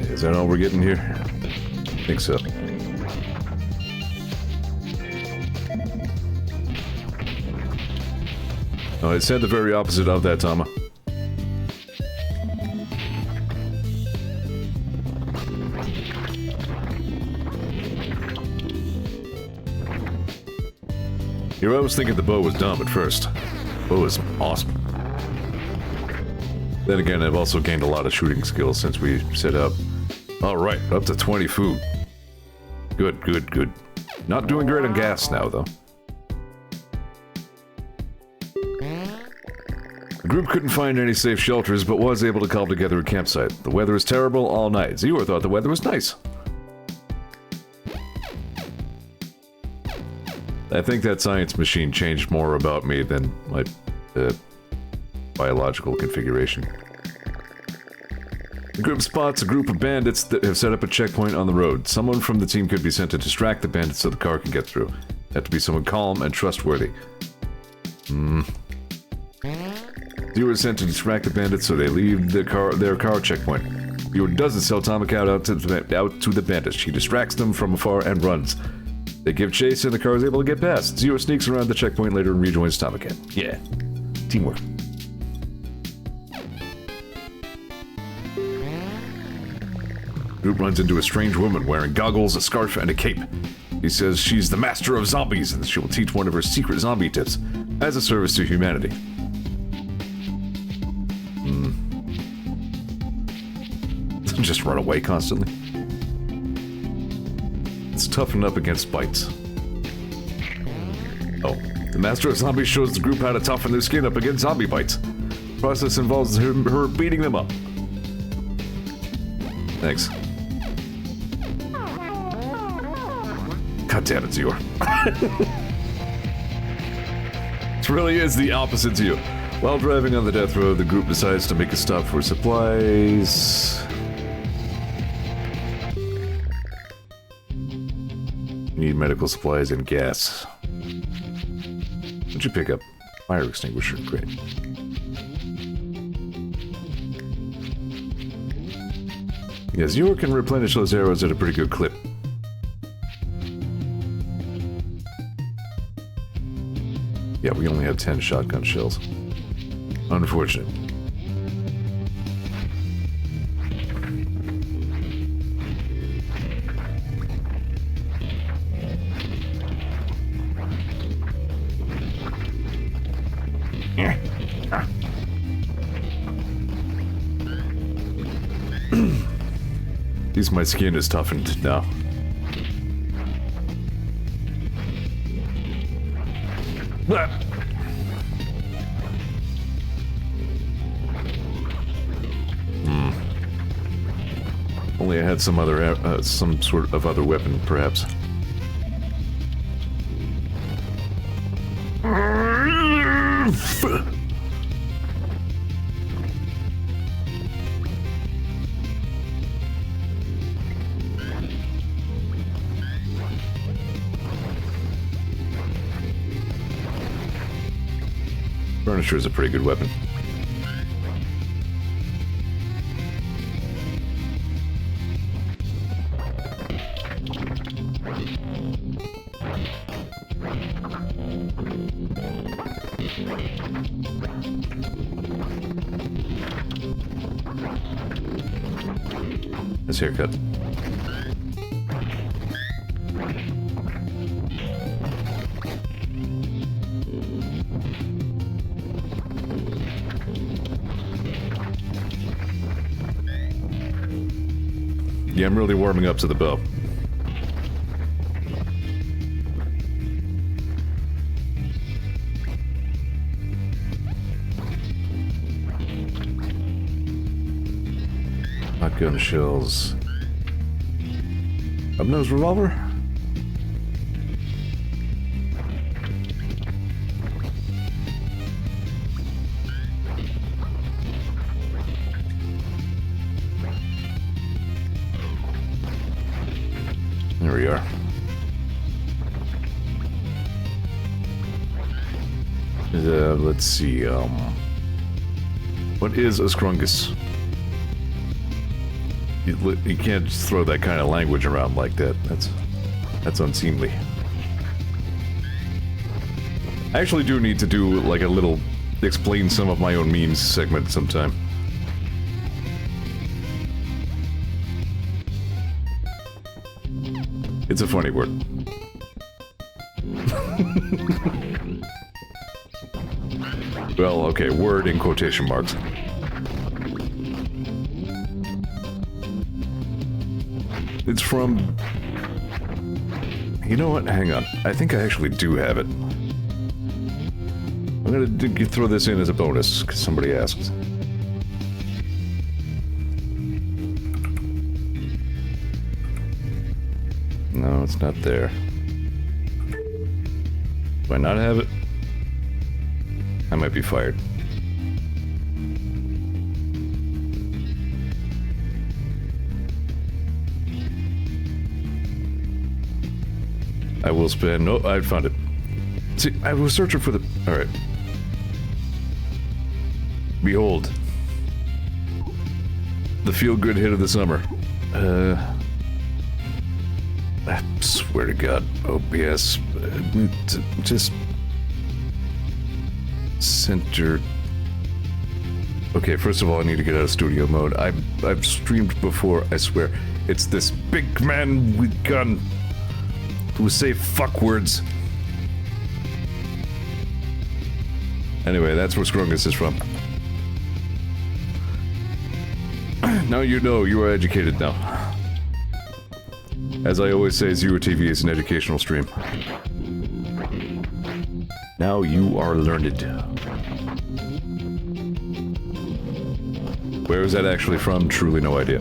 Is that all we're getting here? I think so. Oh, it said the very opposite of that, Tama. Here, I was thinking the bow was dumb at first. Bow was awesome. Then again, I've also gained a lot of shooting skills since we set up. Alright, up to 20 food. Good, good, good. Not doing great on gas now, though. The group couldn't find any safe shelters, but was able to cobble together a campsite. The weather is terrible all night. Zeor thought the weather was nice. I think that science machine changed more about me than my biological configuration. The group spots a group of bandits that have set up a checkpoint on the road. Someone from the team could be sent to distract the bandits so the car can get through. Have to be someone calm and trustworthy. Zeor is sent to distract the bandits so they leave their car checkpoint. Zeor doesn't sell Tomahawk out to the bandits. She distracts them from afar and runs. They give chase and the car is able to get past. Zeor sneaks around the checkpoint later and rejoins Tomahawk. Yeah. Teamwork. Group runs into a strange woman wearing goggles, a scarf, and a cape. He says she's the master of zombies and she will teach one of her secret zombie tips as a service to humanity. Just run away constantly. It's toughen up against bites. Oh, the master of zombies shows the group how to toughen their skin up against zombie bites. The process involves her beating them up. Thanks. God damn it, Zeor. This really is the opposite to you. While driving on the death road, the group decides to make a stop for supplies. Need medical supplies and gas. What'd you pick up? Fire extinguisher, great. Yeah, Zeor can replenish those arrows at a pretty good clip. Yeah, we only have 10 shotgun shells. Unfortunate. At least my skin is toughened now. Only I had some other, some sort of other weapon, perhaps. Furniture is a pretty good weapon. This haircut. Yeah, I'm really warming up to the bow. Shotgun shells. Up-nose revolver? There we are. Let's see, what is a scrungus? You can't just throw that kind of language around like that. That's unseemly. I actually do need to do, like, a little explain some of my own memes segment sometime. It's a funny word. Well, okay, word in quotation marks. It's from... You know what? Hang on. I think I actually do have it. I'm gonna throw this in as a bonus, because somebody asked. No, it's not there. Do I not have it? I might be fired. I will spend... No, I found it. See, I was searching for the... Alright. Behold. The feel-good hit of the summer. I swear to God. OBS. Just... Center... Okay, first of all, I need to get out of studio mode. I've streamed before, I swear. It's this big man with gun who say fuck words. Anyway, that's where Scrungus is from. Now you know, you are educated now. As I always say, Zeor TV is an educational stream. Now you are learned. Where is that actually from? Truly no idea.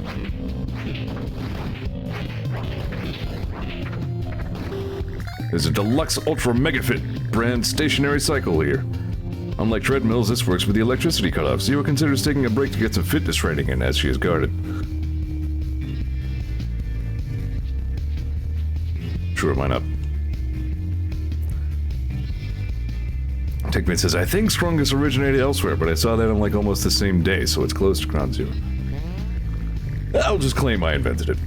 There's a deluxe ultra mega fit brand stationary cycle here. Unlike treadmills, this works with the electricity cutoff. Zeor considers taking a break to get some fitness training in as she is guarded. Sure, why not? Techman says, I think Scrungus originated elsewhere, but I saw that on like almost the same day, so it's close to Ground Zero. I'll just claim I invented it.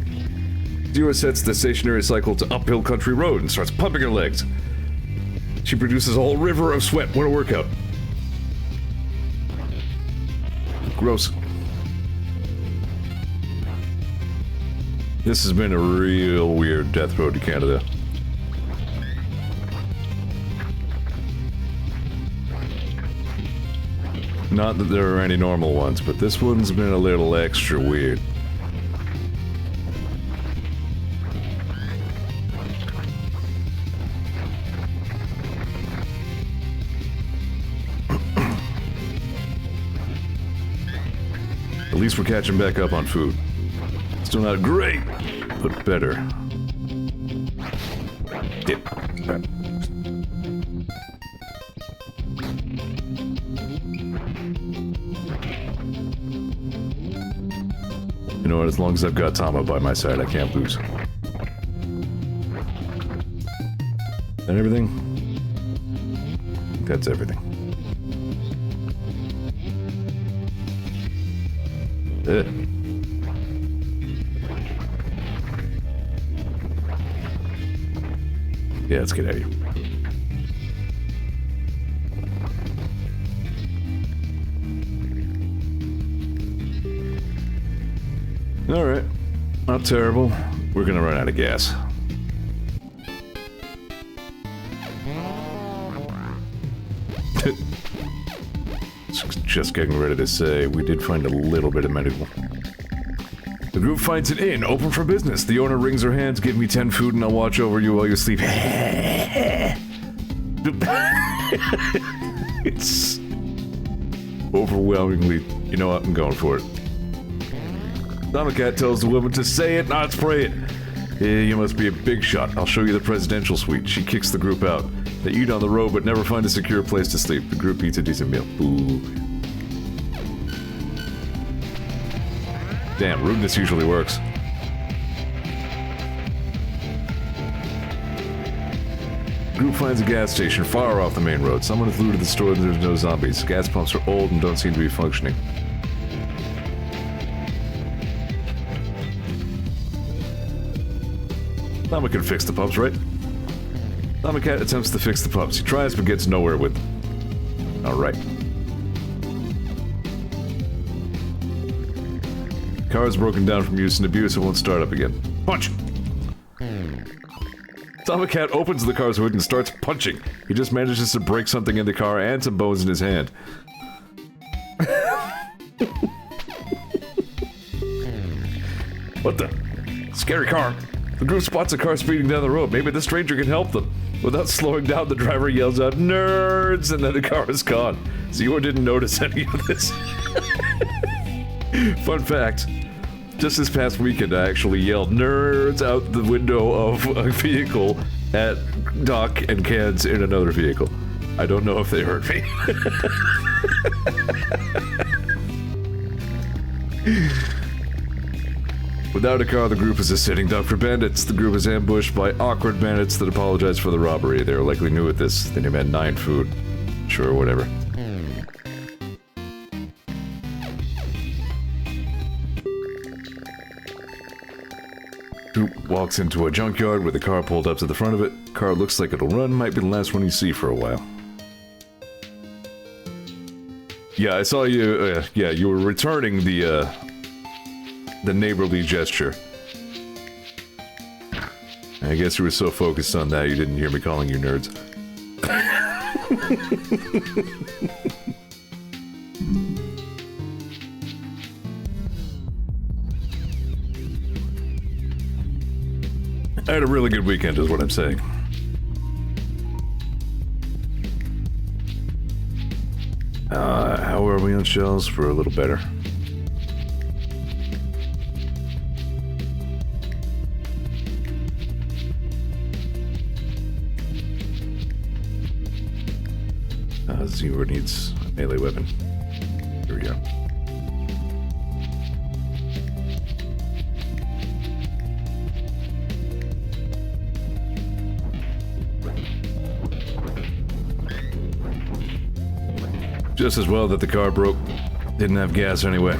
Zeor sets the stationary cycle to uphill country road and starts pumping her legs. She produces a whole river of sweat. What a workout. Gross. This has been a real weird death road to Canada. Not that there are any normal ones, but this one's been a little extra weird. At least we're catching back up on food. Still not great, but better. Dip. You know what, as long as I've got Tama by my side, I can't lose. That everything? I think that's everything. Yeah, let's get out of here. Alright. Not terrible. We're gonna run out of gas. Just getting ready to say, we did find a little bit of medical. The group finds an inn, open for business. The owner wrings her hands, give me 10 food and I'll watch over you while you sleep. It's overwhelmingly, you know what, I'm going for it. Tomcat tells the woman to say it, not spray it. You must be a big shot. I'll show you the presidential suite. She kicks the group out. They eat on the road but never find a secure place to sleep. The group eats a decent meal. Boo. Damn, rudeness usually works. The group finds a gas station far off the main road. Someone has looted the store and there's no zombies. Gas pumps are old and don't seem to be functioning. Llama can fix the pumps, right? Llama Cat attempts to fix the pumps. He tries but gets nowhere with them. Alright. Car is broken down from use and abuse and won't start up again. Punch! Cat opens the car's hood and starts punching. He just manages to break something in the car and some bones in his hand. What the? Scary car. The group spots a car speeding down the road. Maybe the stranger can help them. Without slowing down, the driver yells out, "Nerds!" and then the car is gone. Zeor didn't notice any of this. Fun fact. Just this past weekend, I actually yelled "nerds" out the window of a vehicle at Doc and Cans in another vehicle. I don't know if they heard me. Without a car, the group is a sitting duck for bandits. The group is ambushed by awkward bandits that apologize for the robbery. They are likely new at this. They demand 9 food. Sure, whatever. Group walks into a junkyard with a car pulled up to the front of it. Car looks like it'll run, might be the last one you see for a while. Yeah, I saw you, yeah, you were returning the neighborly gesture. I guess you were so focused on that you didn't hear me calling you nerds. I had a really good weekend, is what I'm saying. How are we on shells? For a little better. Zeor needs a melee weapon. Here we go. Just as well that the car broke. Didn't have gas anyway.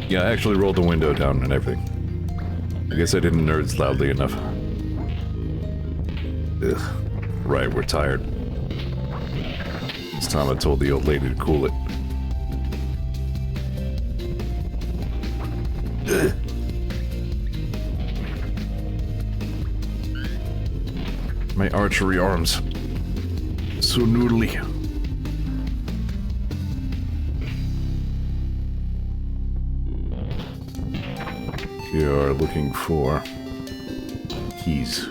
Yeah, I actually rolled the window down and everything. I guess I didn't nerds loudly enough. Ugh. Right, we're tired. This time I told the old lady to cool it. Ugh. My archery arms. So noodly. We are looking for keys.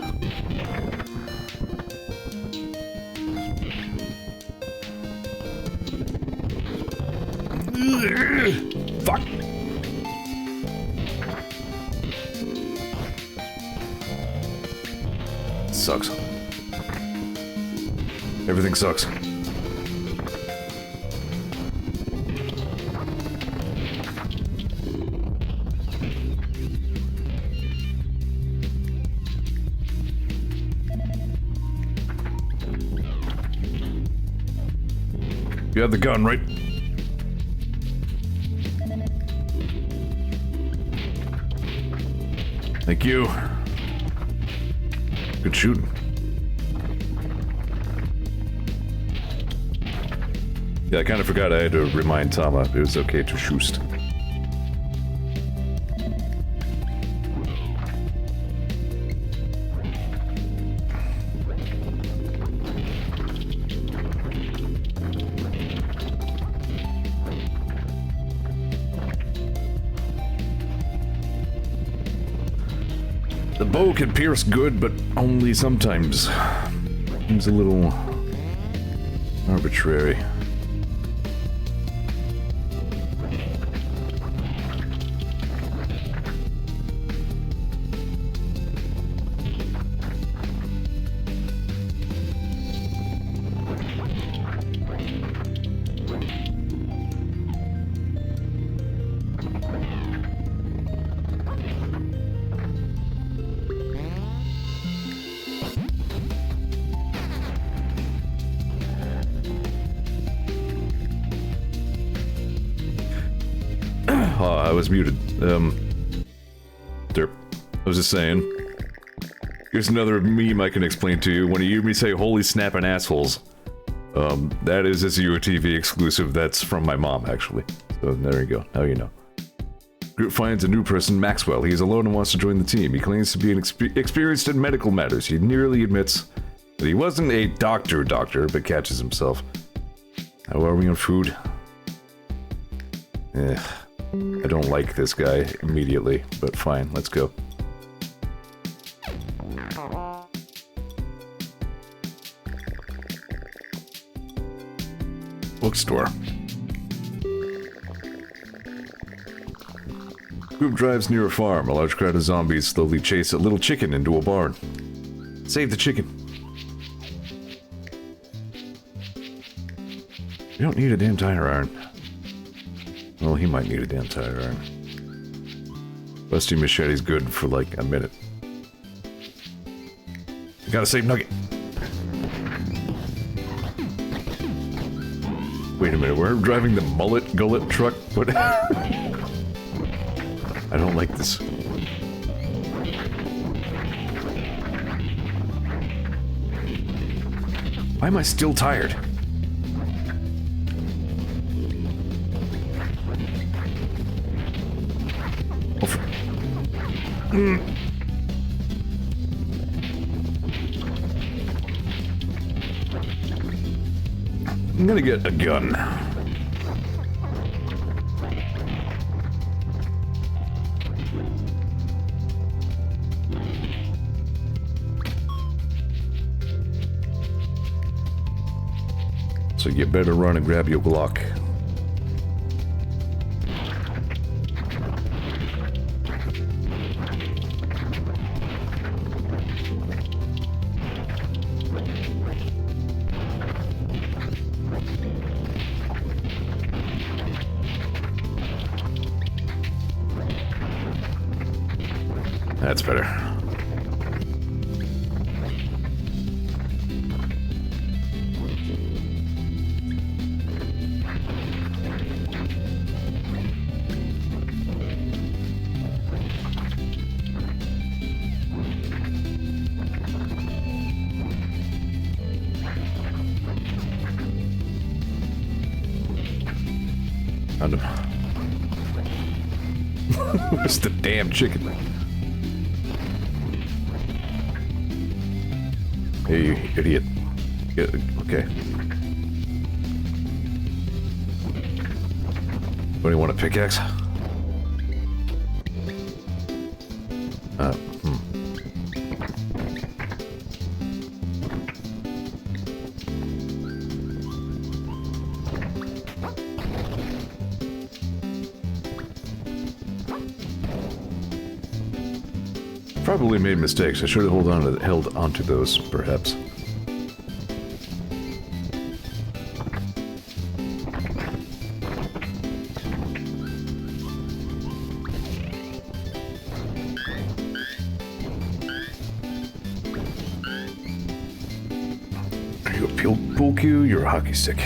Fuck. Sucks. Everything sucks. You have the gun, right? Thank you. Good shooting. Yeah, I kind of forgot I had to remind Tama it was okay to shoot. The bow can pierce good, but only sometimes. Seems a little arbitrary. I was muted. Derp. I was just saying. Here's another meme I can explain to you. When you hear me say "holy snappin' assholes," that is a Zeor TV exclusive. That's from my mom, actually. So there you go. Now you know. Group finds a new person, Maxwell. He is alone and wants to join the team. He claims to be an experienced in medical matters. He nearly admits that he wasn't a doctor, but catches himself. How are we on food? I don't like this guy immediately, but fine, let's go. Bookstore. Group drives near a farm. A large crowd of zombies slowly chase a little chicken into a barn. Save the chicken. You don't need a damn tire iron. Well, he might need a damn tire iron. Busty machete's good for like a minute. I gotta save Nugget. Wait a minute, we're driving the mullet gullet truck? What? I don't like this. Why am I still tired? I'm gonna get a gun. So you better run and grab your Glock. That's better. Found him. Where's the damn chicken? Hey, you idiot. Okay. Anybody want a pickaxe? Probably made mistakes. I should have held onto those, perhaps. Are you a pool cue? You're a hockey stick.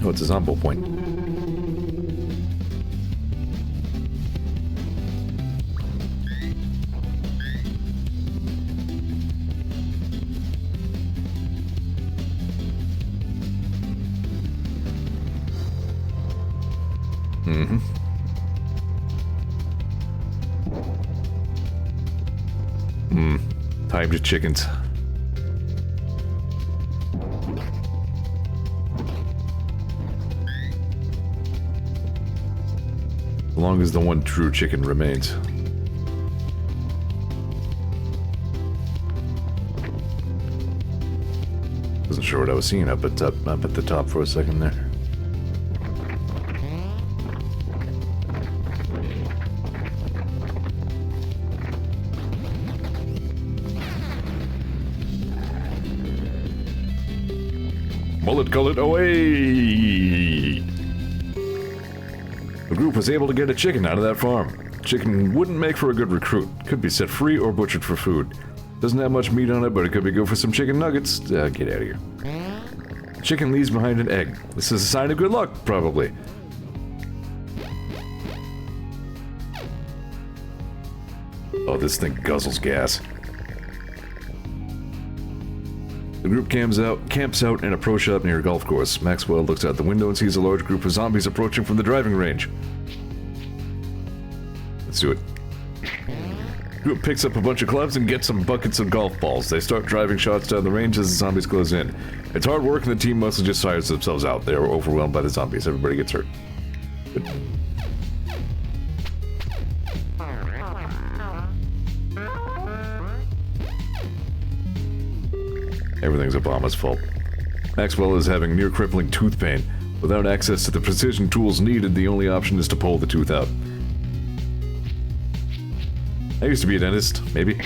Oh, it's a Zombo point. Mm-hmm. Time to chickens. As long as the one true chicken remains. Wasn't sure what I was seeing up at the top for a second there. Mullet gullet away! The group was able to get a chicken out of that farm. Chicken wouldn't make for a good recruit. Could be set free or butchered for food. Doesn't have much meat on it, but it could be good for some chicken nuggets. Get out of here. Chicken leaves behind an egg. This is a sign of good luck, probably. Oh, this thing guzzles gas. The group camps out in a pro shop near a golf course. Maxwell looks out the window and sees a large group of zombies approaching from the driving range. Let's do it. The group picks up a bunch of clubs and gets some buckets of golf balls. They start driving shots down the range as the zombies close in. It's hard work and the team mostly just tires themselves out. They are overwhelmed by the zombies. Everybody gets hurt. Good. Everything's Obama's fault. Maxwell is having near crippling tooth pain. Without access to the precision tools needed, the only option is to pull the tooth out. I used to be a dentist, maybe.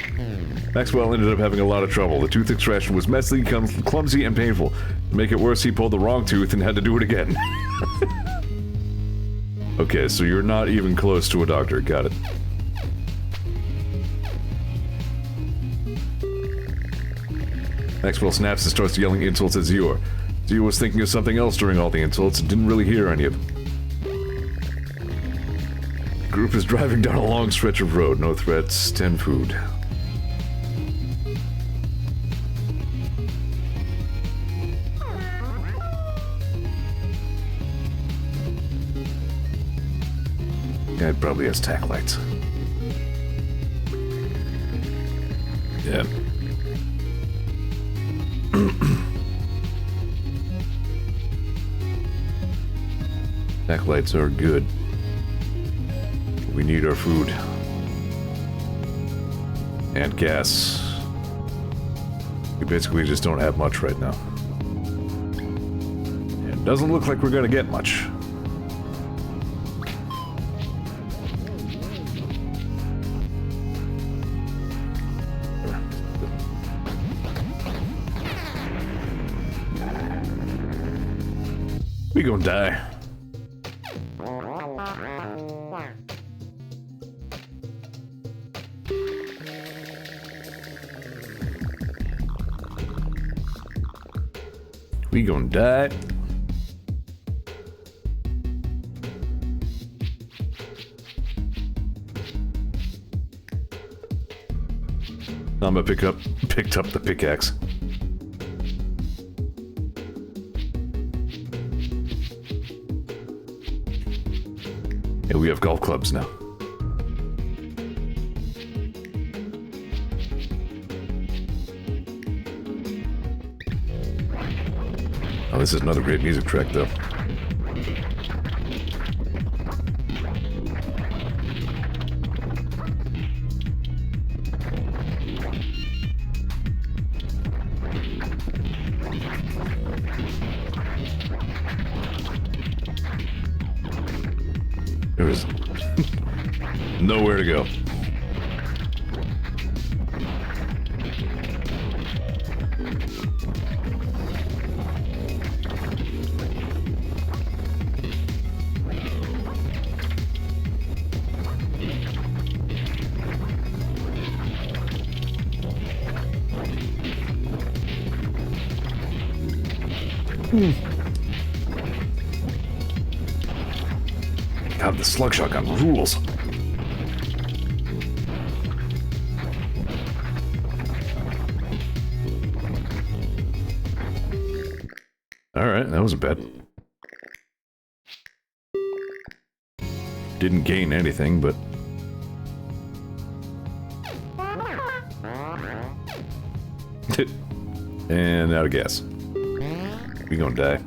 Maxwell ended up having a lot of trouble. The tooth extraction was messy, clumsy, and painful. To make it worse, he pulled the wrong tooth and had to do it again. Okay, so you're not even close to a doctor. Got it. Maxwell snaps and starts yelling insults at Zeor. Zeor was thinking of something else during all the insults and didn't really hear any of them. The group is driving down a long stretch of road. No threats, 10 food. Yeah, it probably has tack lights. Yeah. Tack lights are good. We need our food. And gas. We basically just don't have much right now. It doesn't look like we're gonna get much. We gonna die. We gonna die. I'm gonna picked up the pickaxe. And we have golf clubs now. Oh, this is another great music track, though. There is nowhere to go. God, the slug shotgun rules. Alright, that wasn't bad. Didn't gain anything, but... and out of gas. We gonna die.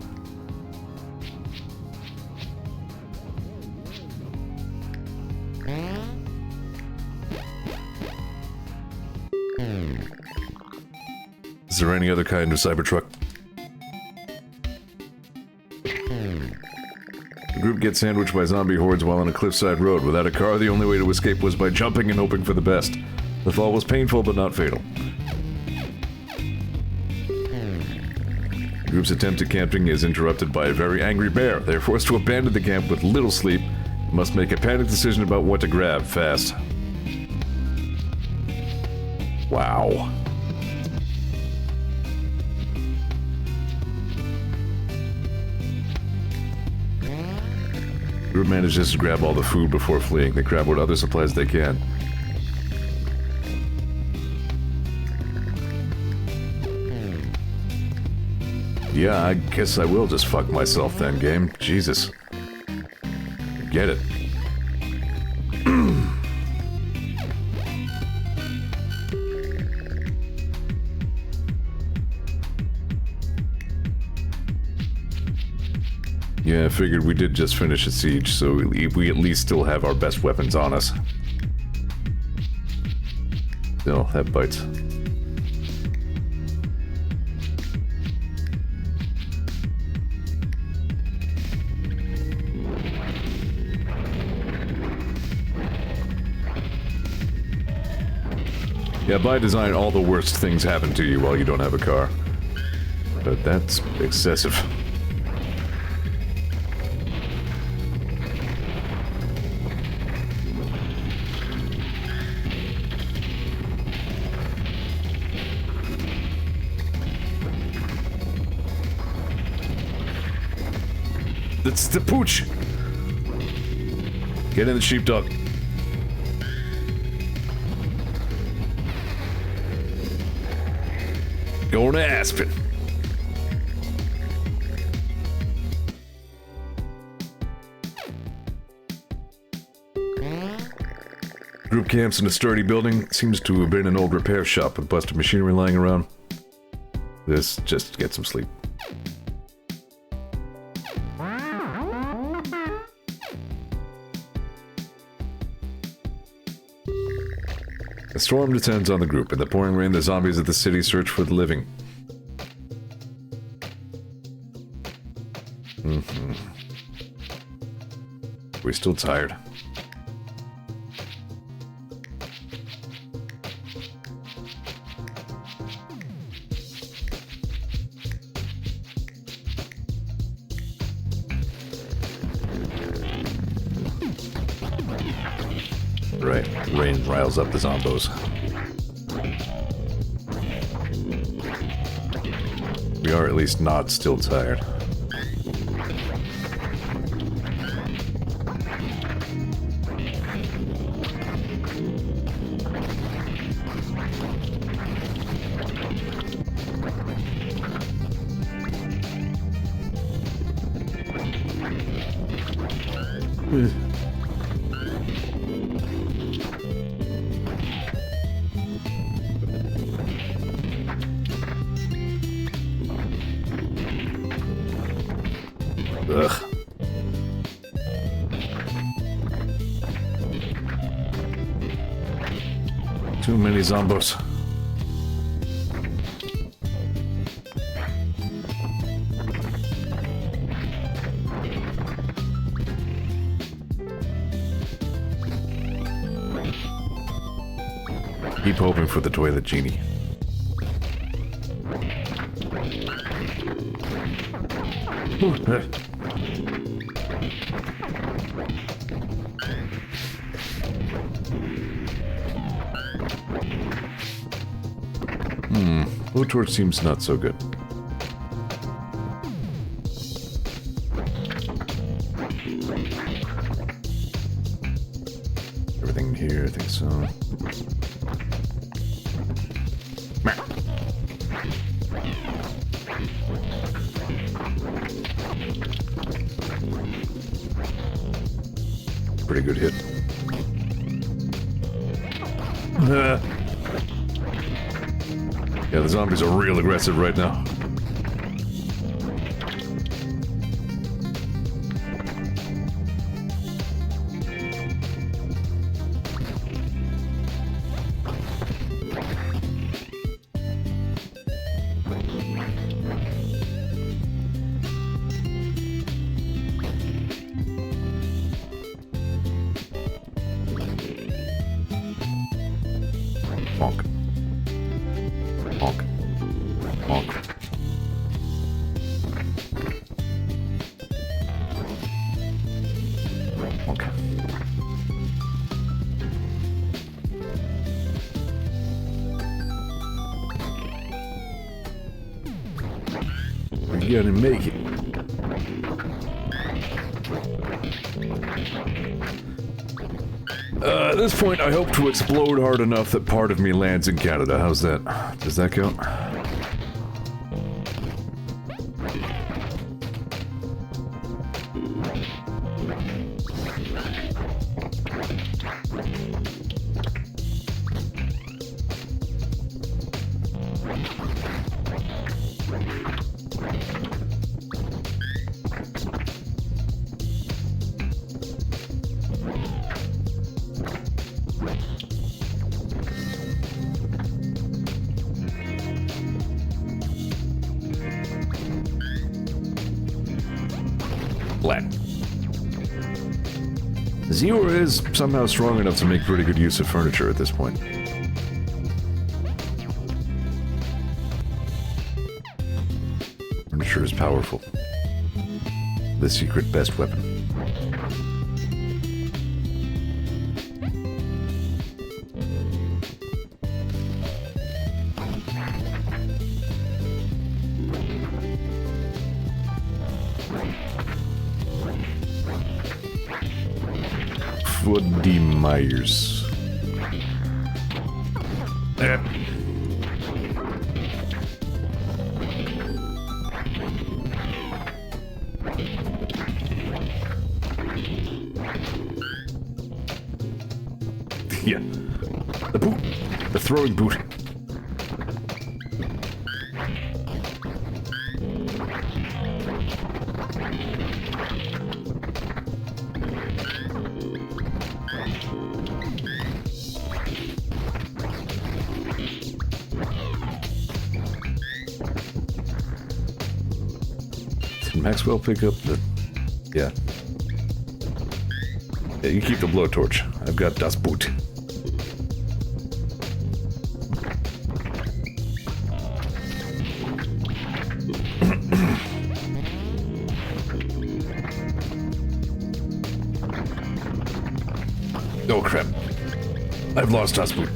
Is there any other kind of Cybertruck? The group gets sandwiched by zombie hordes while on a cliffside road. Without a car, the only way to escape was by jumping and hoping for the best. The fall was painful, but not fatal. The group's attempt at camping is interrupted by a very angry bear. They are forced to abandon the camp with little sleep and must make a panicked decision about what to grab fast. Wow. The group manages to grab all the food before fleeing. They grab what other supplies they can. Yeah, I guess I will just fuck myself then, game. Jesus. Get it. Yeah, I figured we did just finish a siege, so we at least still have our best weapons on us. Still, that bites. Yeah, by design, all the worst things happen to you while you don't have a car. But that's excessive. That's the pooch! Get in the sheepdog. Going to Aspen. Group camps in a sturdy building. Seems to have been an old repair shop with busted machinery lying around. This just get some sleep. A storm descends on the group. In the pouring rain, the zombies of the city search for the living. We're still tired. Right, rain riles up the zombos. We are at least not still tired. Ugh. Too many zombos. Keep hoping for the toilet genie. Blowtorch seems not so good. Everything here, I think so. Pretty good hit. Yeah, the zombies are real aggressive right now. Bonk. Bonk. Bonk. Okay. We're gonna make it. At this point, I hope to explode hard enough that part of me lands in Canada. How's that? Does that count? Zeor is somehow strong enough to make pretty good use of furniture at this point. Furniture is powerful. The secret best weapon. Woody Myers. Yeah. The boot. The throwing boot. Maxwell pick up the... Yeah. Yeah, you keep the blowtorch. I've got Das Boot. Oh crap. I've lost Das Boot.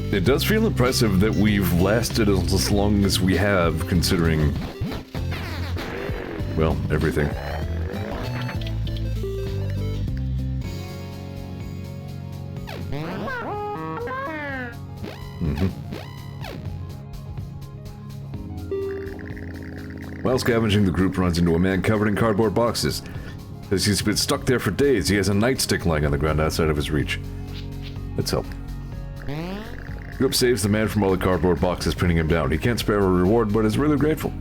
It does feel impressive that we've lasted as long as we have, considering, well, everything. While scavenging, the group runs into a man covered in cardboard boxes. As he's been stuck there for days, he has a nightstick lying on the ground outside of his reach. Let's help. The group saves the man from all the cardboard boxes, pinning him down. He can't spare a reward, but is really grateful.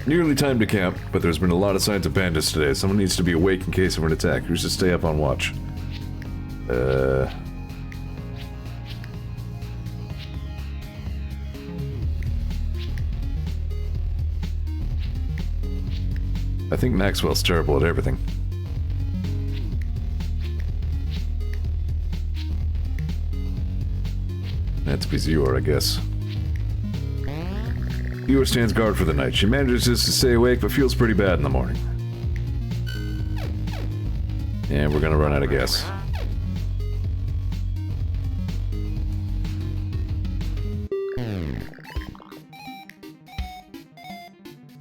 Nearly time to camp, but there's been a lot of signs of bandits today. Someone needs to be awake in case of an attack. Who's to stay up on watch? I think Maxwell's terrible at everything. That's be Zeor, I guess. Zeor stands guard for the night. She manages to stay awake, but feels pretty bad in the morning. And we're gonna run out of gas.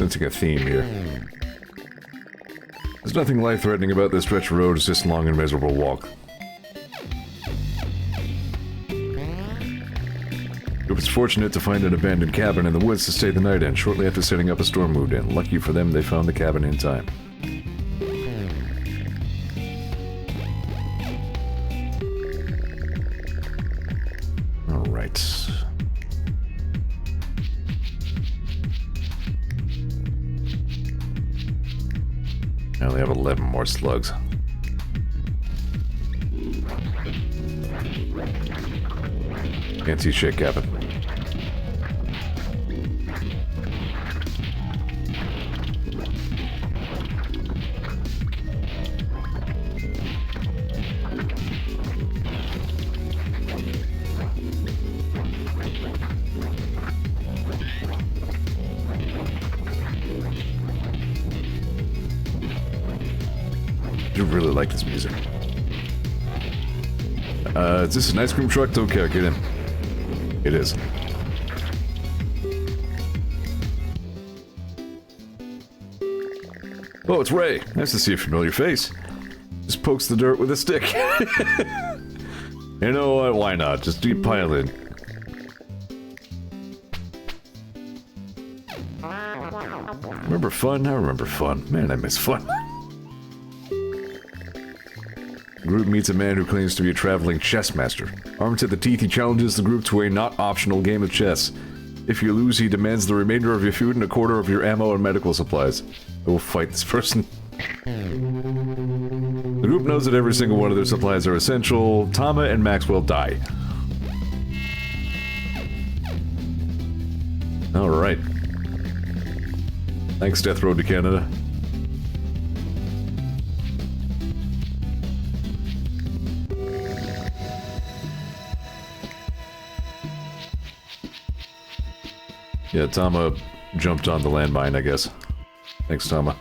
sensing a theme here. There's nothing life-threatening about this stretch of road, it's just a long and miserable walk. It was fortunate to find an abandoned cabin in the woods to stay the night in. Shortly after setting up, a storm moved in. Lucky for them, they found the cabin in time. Alright. I only have 11 more slugs. Can't see shit, Captain. I do really like this music. Is this an ice cream truck? Don't care, get in. It is. Oh, it's Ray. Nice to see a familiar face. Just pokes the dirt with a stick. You know what? Why not? Just pile in. Remember fun? I remember fun. Man, I miss fun. The group meets a man who claims to be a traveling chess master. Armed to the teeth, he challenges the group to a not-optional game of chess. If you lose, he demands the remainder of your food and a quarter of your ammo and medical supplies. I will fight this person. The group knows that every single one of their supplies are essential. Tama and Maxwell die. Alright. Thanks, Death Road to Canada. Yeah, Tama jumped on the landmine, I guess. Thanks, Tama.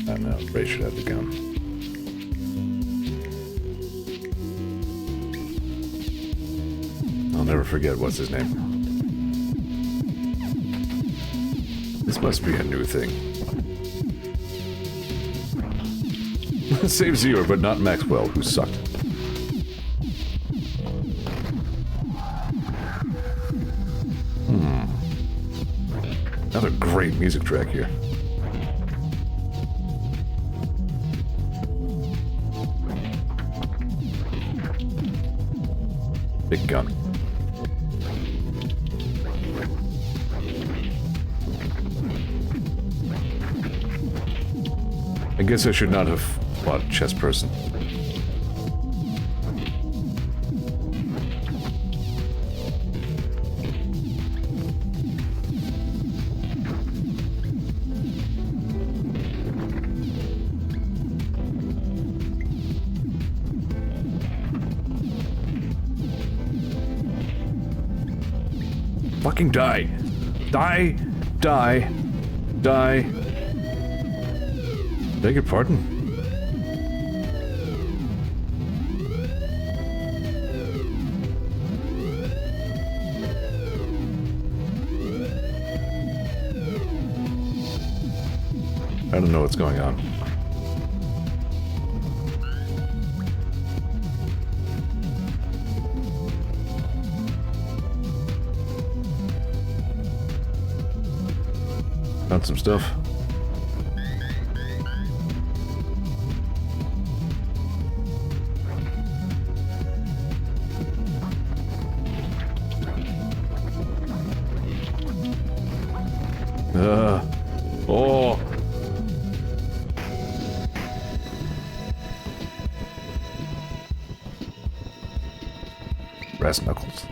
I know, Ray should have the gun. I'll never forget what's his name. This must be a new thing. Save Zeor, but not Maxwell, who sucked. Another great music track here. Big gun. I guess I should not have fought a chess person. Fucking die. Die. Die. Die. Beg your pardon? I don't know what's going on. Found some stuff. Oh. Brass knuckles.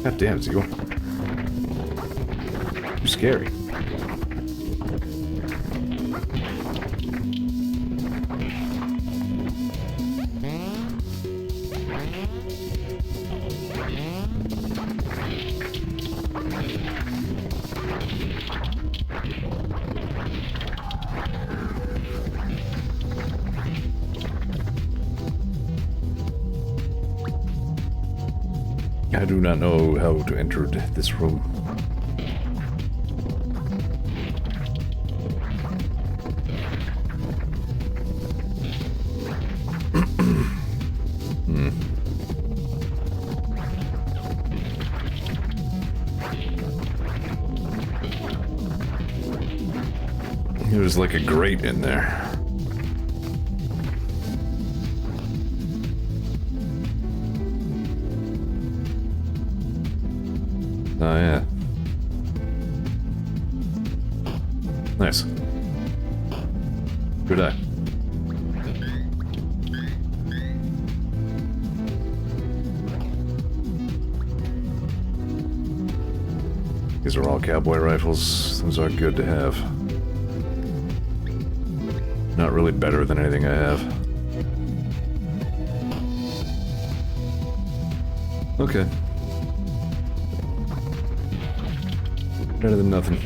God damn, Zeor. You scary. I do not know how to enter this room. There's like a grate in there. Oh, yeah. Nice. Good eye. These are all cowboy rifles. Those are good to have. Not really better than anything I have. Okay. Better than nothing.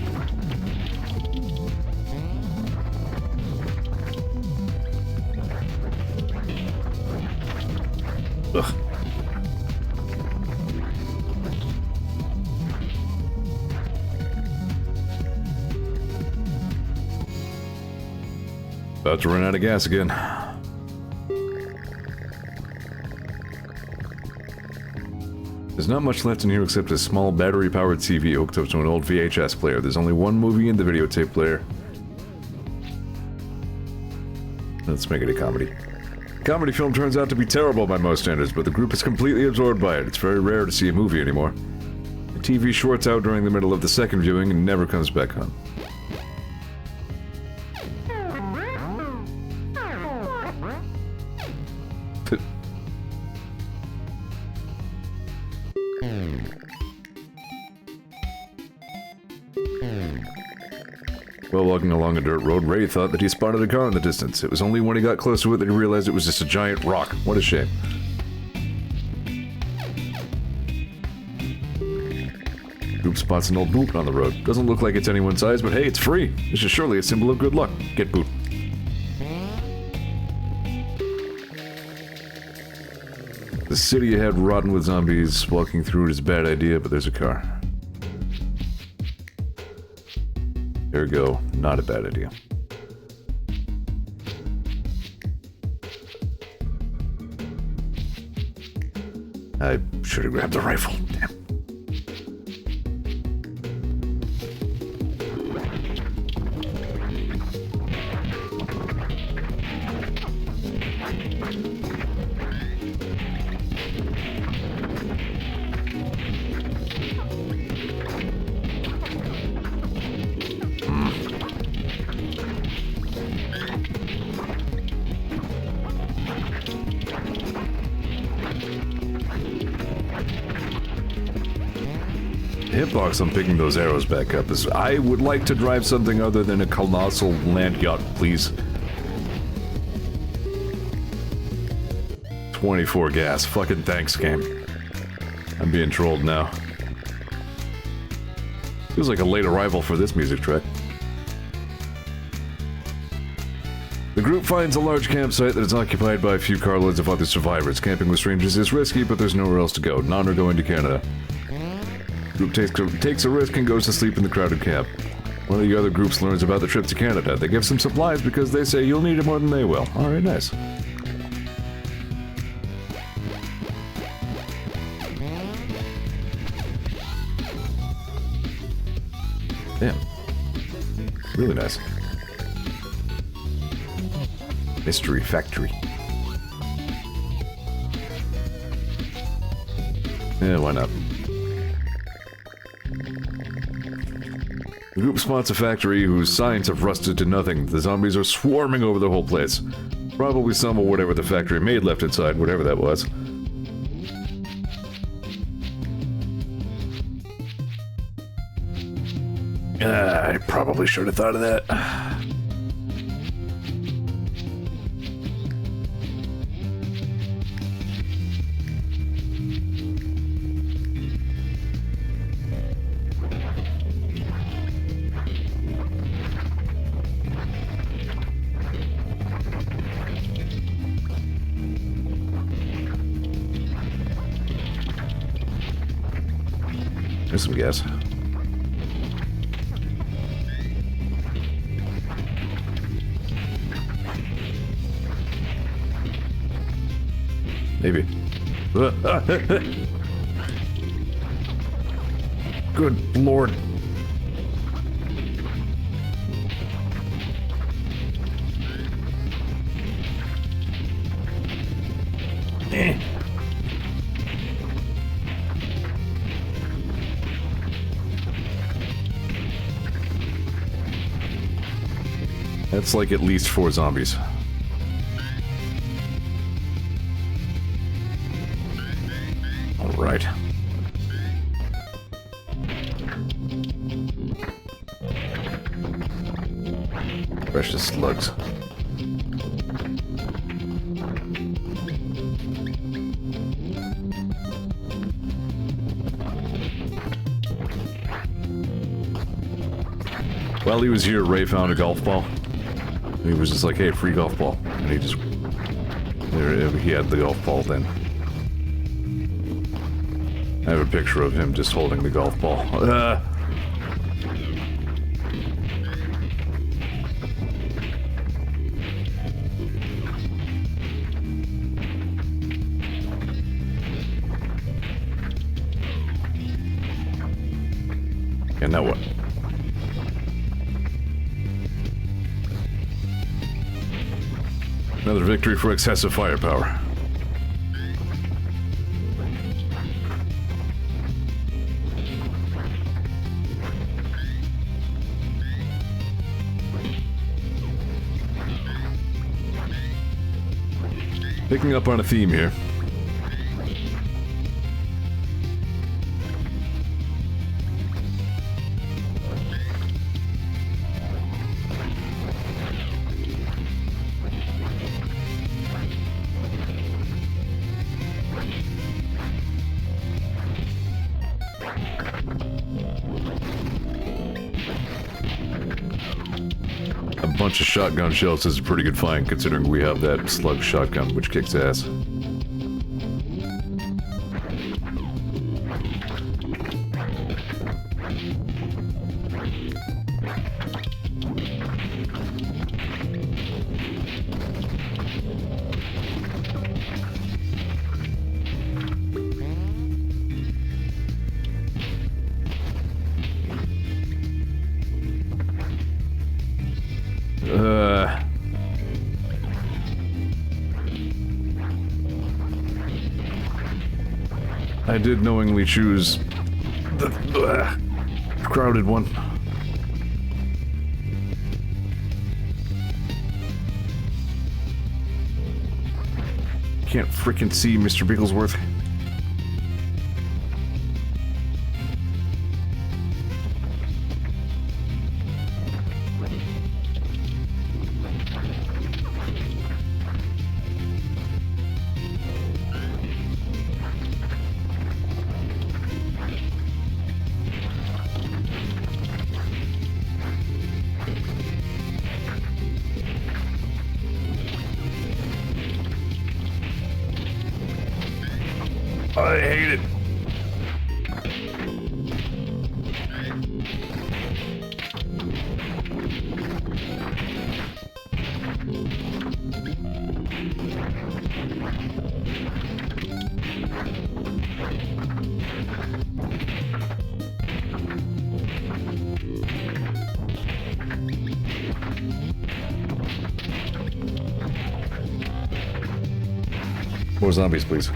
Ugh. About to run out of gas again. There's not much left in here except a small battery-powered TV hooked up to an old VHS player. There's only one movie in the videotape player. Let's make it a comedy. Comedy film turns out to be terrible by most standards, but the group is completely absorbed by it. It's very rare to see a movie anymore. The TV shorts out during the middle of the second viewing and never comes back on. While walking along a dirt road, Ray thought that he spotted a car in the distance. It was only when he got close to it that he realized it was just a giant rock. What a shame. Boop spots an old boot on the road. Doesn't look like it's anyone's size, but hey, it's free. This is surely a symbol of good luck. Get boot. The city ahead rotten with zombies. Walking through it is a bad idea, but there's a car. There we go. Not a bad idea. I should have grabbed the rifle. Damn. Hitbox on picking those arrows back up is... I would like to drive something other than a colossal land yacht, please. 24 gas. Fucking thanks, game. I'm being trolled now. Feels like a late arrival for this music track. The group finds a large campsite that is occupied by a few carloads of other survivors. Camping with strangers is risky, but there's nowhere else to go. None are going to Canada. The group takes a risk and goes to sleep in the crowded camp. One of the other groups learns about the trip to Canada. They give some supplies because they say you'll need it more than they will. Alright, nice. Damn. Really nice. Mystery Factory. Yeah, why not? The group spots a factory whose signs have rusted to nothing. The zombies are swarming over the whole place. Probably some of whatever the factory made left inside, whatever that was. I probably should have thought of that. There's some gas. Maybe. Good Lord. That's like at least 4 zombies. All right. Precious slugs. While he was here, Ray found a golf ball. He was just like, hey, free golf ball. And he just... he had the golf ball then. I have a picture of him just holding the golf ball. And now what? Another victory for excessive firepower. Picking up on a theme here. A bunch of shotgun shells is a pretty good find, considering we have that slug shotgun, which kicks ass. I did knowingly choose the crowded one. Can't frickin' see Mr. Bigglesworth. I hate it. More zombies, please.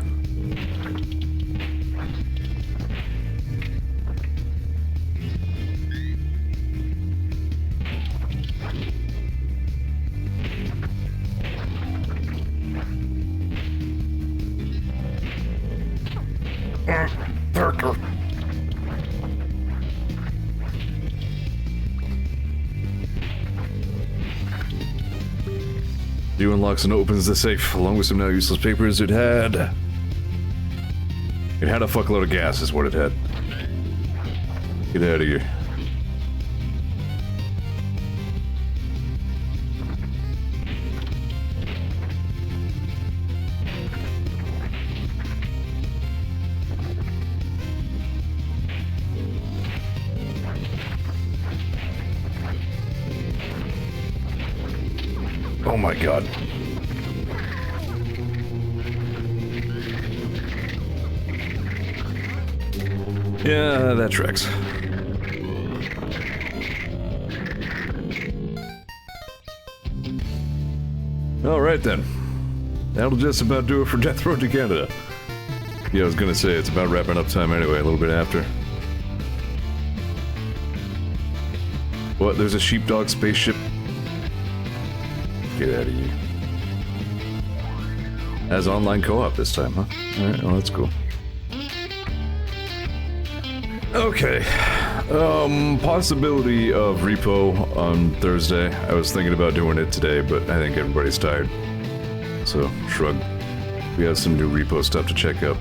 You unlocks and opens the safe, along with some now useless papers. It had a fuckload of gas, is what it had. Get out of here. Oh my god. Yeah, that tracks. Alright then. That'll just about do it for Death Road to Canada. Yeah, I was gonna say, it's about wrapping up time anyway, a little bit after. What, there's a sheepdog spaceship? Get out of here. Has online co-op this time, huh? Alright, well that's cool. Okay. Possibility of repo on Thursday. I was thinking about doing it today, but I think everybody's tired. So, shrug. We have some new repo stuff to check out.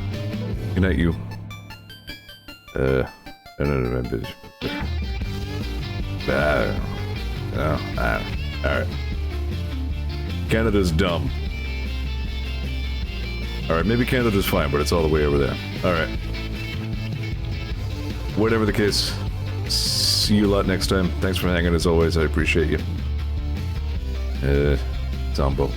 Good night, you. Alright. Canada's dumb. Alright, maybe Canada's fine, but it's all the way over there. Alright. Whatever the case, see you a lot next time. Thanks for hanging as always, I appreciate you. Zombo.